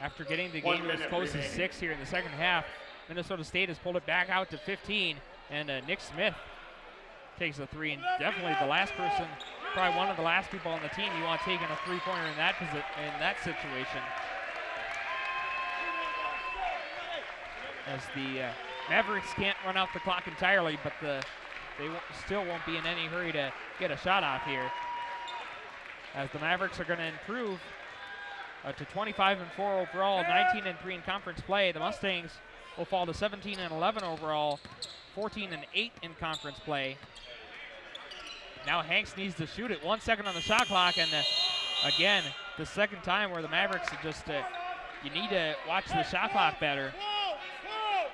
After getting the game as close as 6 here in the second half, Minnesota State has pulled it back out to 15, and Nick Smith takes a 3, and definitely the last person, probably one of the last people on the team you want taking a three-pointer in that situation. As the Mavericks can't run out the clock entirely, but they still won't be in any hurry to get a shot off here, as the Mavericks are going to improve to 25-4 overall, 19-3 in conference play. The Mustangs will fall to 17-11 overall, 14-8 in conference play. Now Hanks needs to shoot it. 1 second on the shot clock, and again, the second time where the Mavericks are just, you need to watch the shot clock better.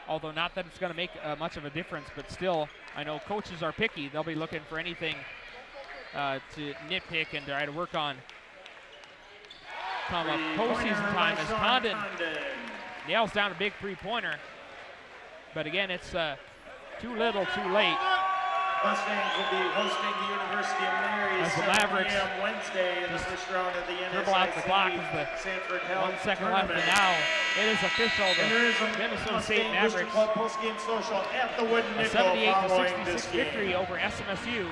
Although not that it's going to make much of a difference, but still, I know coaches are picky. They'll be looking for anything to nitpick and try to work on come up postseason time, as Condon nails down a big three-pointer. But again, it's too little, too late. Mustangs will be hosting the University of Mary as the Mavericks Wednesday in the first round of the dribble out the clock as the Sanford 1 second left, and now it is official. The Minnesota State Mavericks post-game social at the Wooden a Nickel 78-66 victory over SMSU.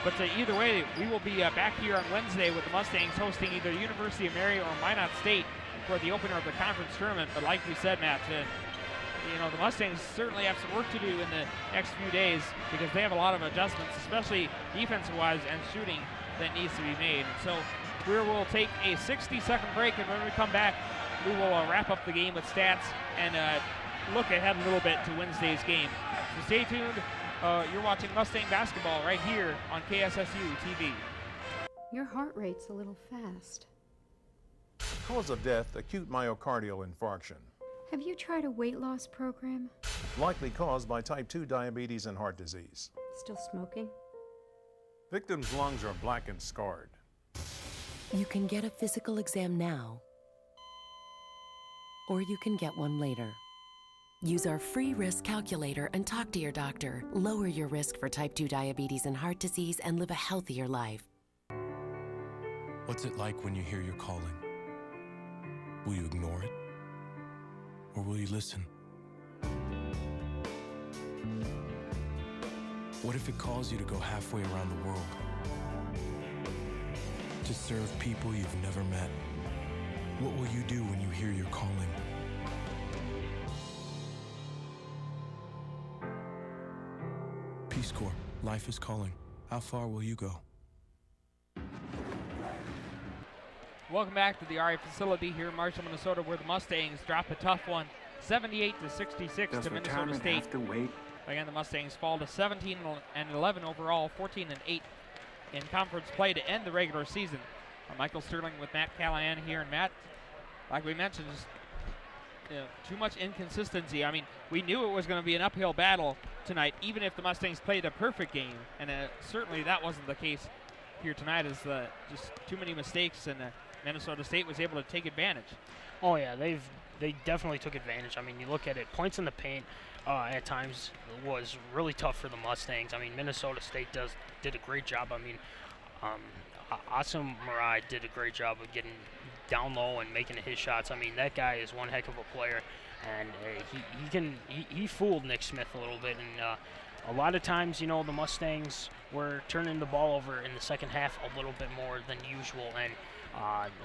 But either way, we will be back here on Wednesday with the Mustangs hosting either the University of Mary or Minot State for the opener of the conference tournament. But like we said, Matt, the Mustangs certainly have some work to do in the next few days, because they have a lot of adjustments, especially defensive-wise and shooting, that needs to be made. And so we will take a 60-second break, and when we come back, we will wrap up the game with stats and look ahead a little bit to Wednesday's game. So stay tuned. You're watching Mustang basketball right here on KSSU TV. Your heart rate's a little fast. Cause of death, acute myocardial infarction. Have you tried a weight loss program? Likely caused by type 2 diabetes and heart disease. Still smoking? Victim's lungs are black and scarred. You can get a physical exam now, or you can get one later. Use our free risk calculator and talk to your doctor. Lower your risk for type 2 diabetes and heart disease and live a healthier life. What's it like when you hear your calling? Will you ignore it? Or will you listen? What if it calls you to go halfway around the world? To serve people you've never met? What will you do when you hear your calling? Peace Corps. Life is calling. How far will you go? Welcome back to the RA facility here in Marshall, Minnesota, where the Mustangs drop a tough one, 78-66 to Minnesota State. Again, the Mustangs fall to 17-11 overall, 14-8 in conference play to end the regular season. Michael Sterling with Matt Callahan here, and Matt, like we mentioned, just, too much inconsistency. I mean, we knew it was going to be an uphill battle tonight, even if the Mustangs played a perfect game, and certainly that wasn't the case here tonight. As just too many mistakes, and Minnesota State was able to take advantage. Oh yeah, they definitely took advantage. I mean, you look at it, points in the paint at times was really tough for the Mustangs. I mean, Minnesota State did a great job. I mean, Asim Marai did a great job of getting down low and making his shots. I mean, that guy is one heck of a player, and he fooled Nick Smith a little bit. And a lot of times, the Mustangs were turning the ball over in the second half a little bit more than usual, and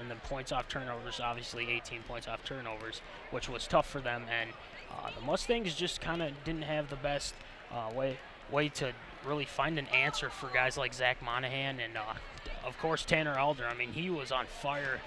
the points off turnovers, obviously 18 points off turnovers, which was tough for them. And the Mustangs just kind of didn't have the best way to really find an answer for guys like Zach Monahan and, of course, Tanner Elder. I mean, he was on fire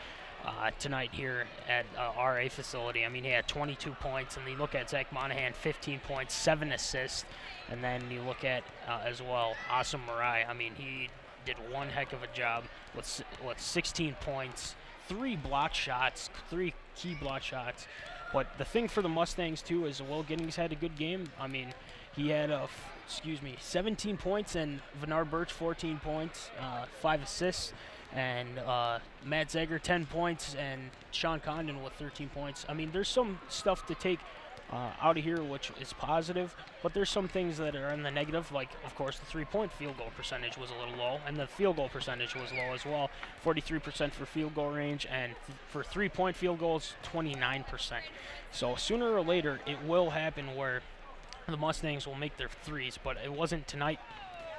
tonight here at RA facility. I mean, he had 22 points, and you look at Zach Monahan, 15 points, 7 assists, and then you look at, as well, Asim Marai. I mean, he did one heck of a job with 16 points, 3 block shots, 3 key block shots. But the thing for the Mustangs, too, is Will Giddings had a good game. I mean, he had 17 points, and Vernard Birch 14 points, 5 assists, and Matt Zegger 10 points, and Sean Condon with 13 points. I mean, there's some stuff to take out of here which is positive, but there's some things that are in the negative, like, of course, the three-point field goal percentage was a little low, and the field goal percentage was low as well, 43% for field goal range, and for three-point field goals, 29%. So sooner or later, it will happen where the Mustangs will make their threes, but it wasn't tonight.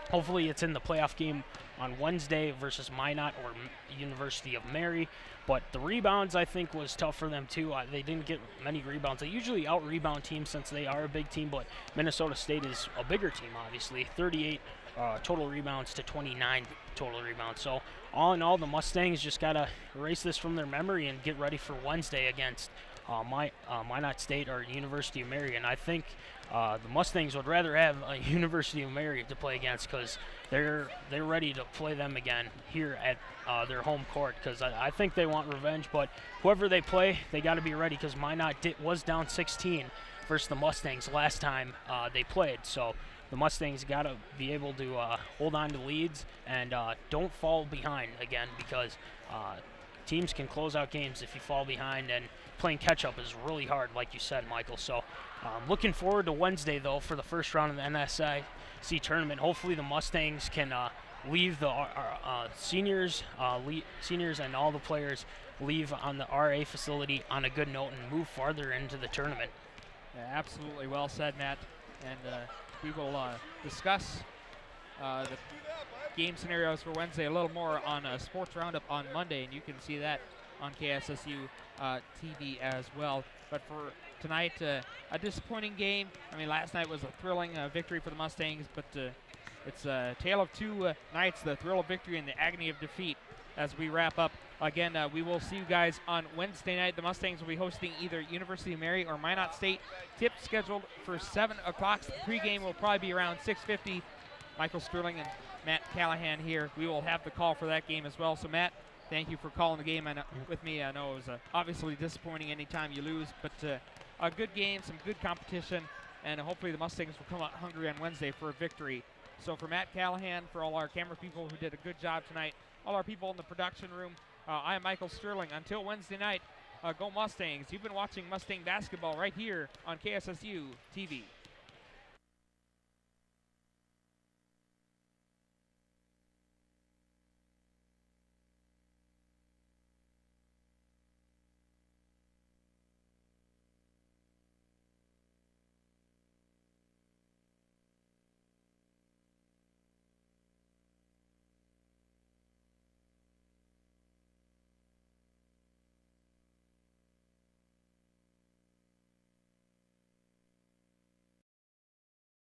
Hopefully it's in the playoff game on Wednesday versus Minot or University of Mary. But the rebounds, I think, was tough for them, too. They didn't get many rebounds. They usually out-rebound teams since they are a big team, but Minnesota State is a bigger team, obviously. 38 total rebounds to 29 total rebounds. So all in all, the Mustangs just got to erase this from their memory and get ready for Wednesday against Minot State or University of Mary. And I think the Mustangs would rather have a University of Mary to play against, because they're ready to play them again here at their home court, because I think they want revenge. But whoever they play, they got to be ready, because Minot was down 16 versus the Mustangs last time they played. So the Mustangs got to be able to hold on to leads and don't fall behind again, because teams can close out games if you fall behind, and playing catch-up is really hard, like you said, Michael. So looking forward to Wednesday, though, for the first round of the NSIC tournament. Hopefully the Mustangs can leave the seniors and all the players leave on the RA facility on a good note and move farther into the tournament. Yeah, absolutely well said, Matt. And we will discuss the game scenarios for Wednesday a little more on Sports Roundup on Monday, and you can see that on KSSU TV as well. But for tonight, a disappointing game. I mean, last night was a thrilling victory for the Mustangs, but it's a tale of two nights, the thrill of victory and the agony of defeat as we wrap up. Again, we will see you guys on Wednesday night. The Mustangs will be hosting either University of Mary or Minot State. Tip scheduled for 7 o'clock. The pregame will probably be around 6:50. Michael Sterling and Matt Callahan here. We will have the call for that game as well. So, Matt, thank you for calling the game with me. I know it was obviously disappointing anytime you lose, but a good game, some good competition, and hopefully the Mustangs will come out hungry on Wednesday for a victory. So for Matt Callahan, for all our camera people who did a good job tonight, all our people in the production room, I am Michael Sterling. Until Wednesday night, go Mustangs. You've been watching Mustang basketball right here on KSSU TV.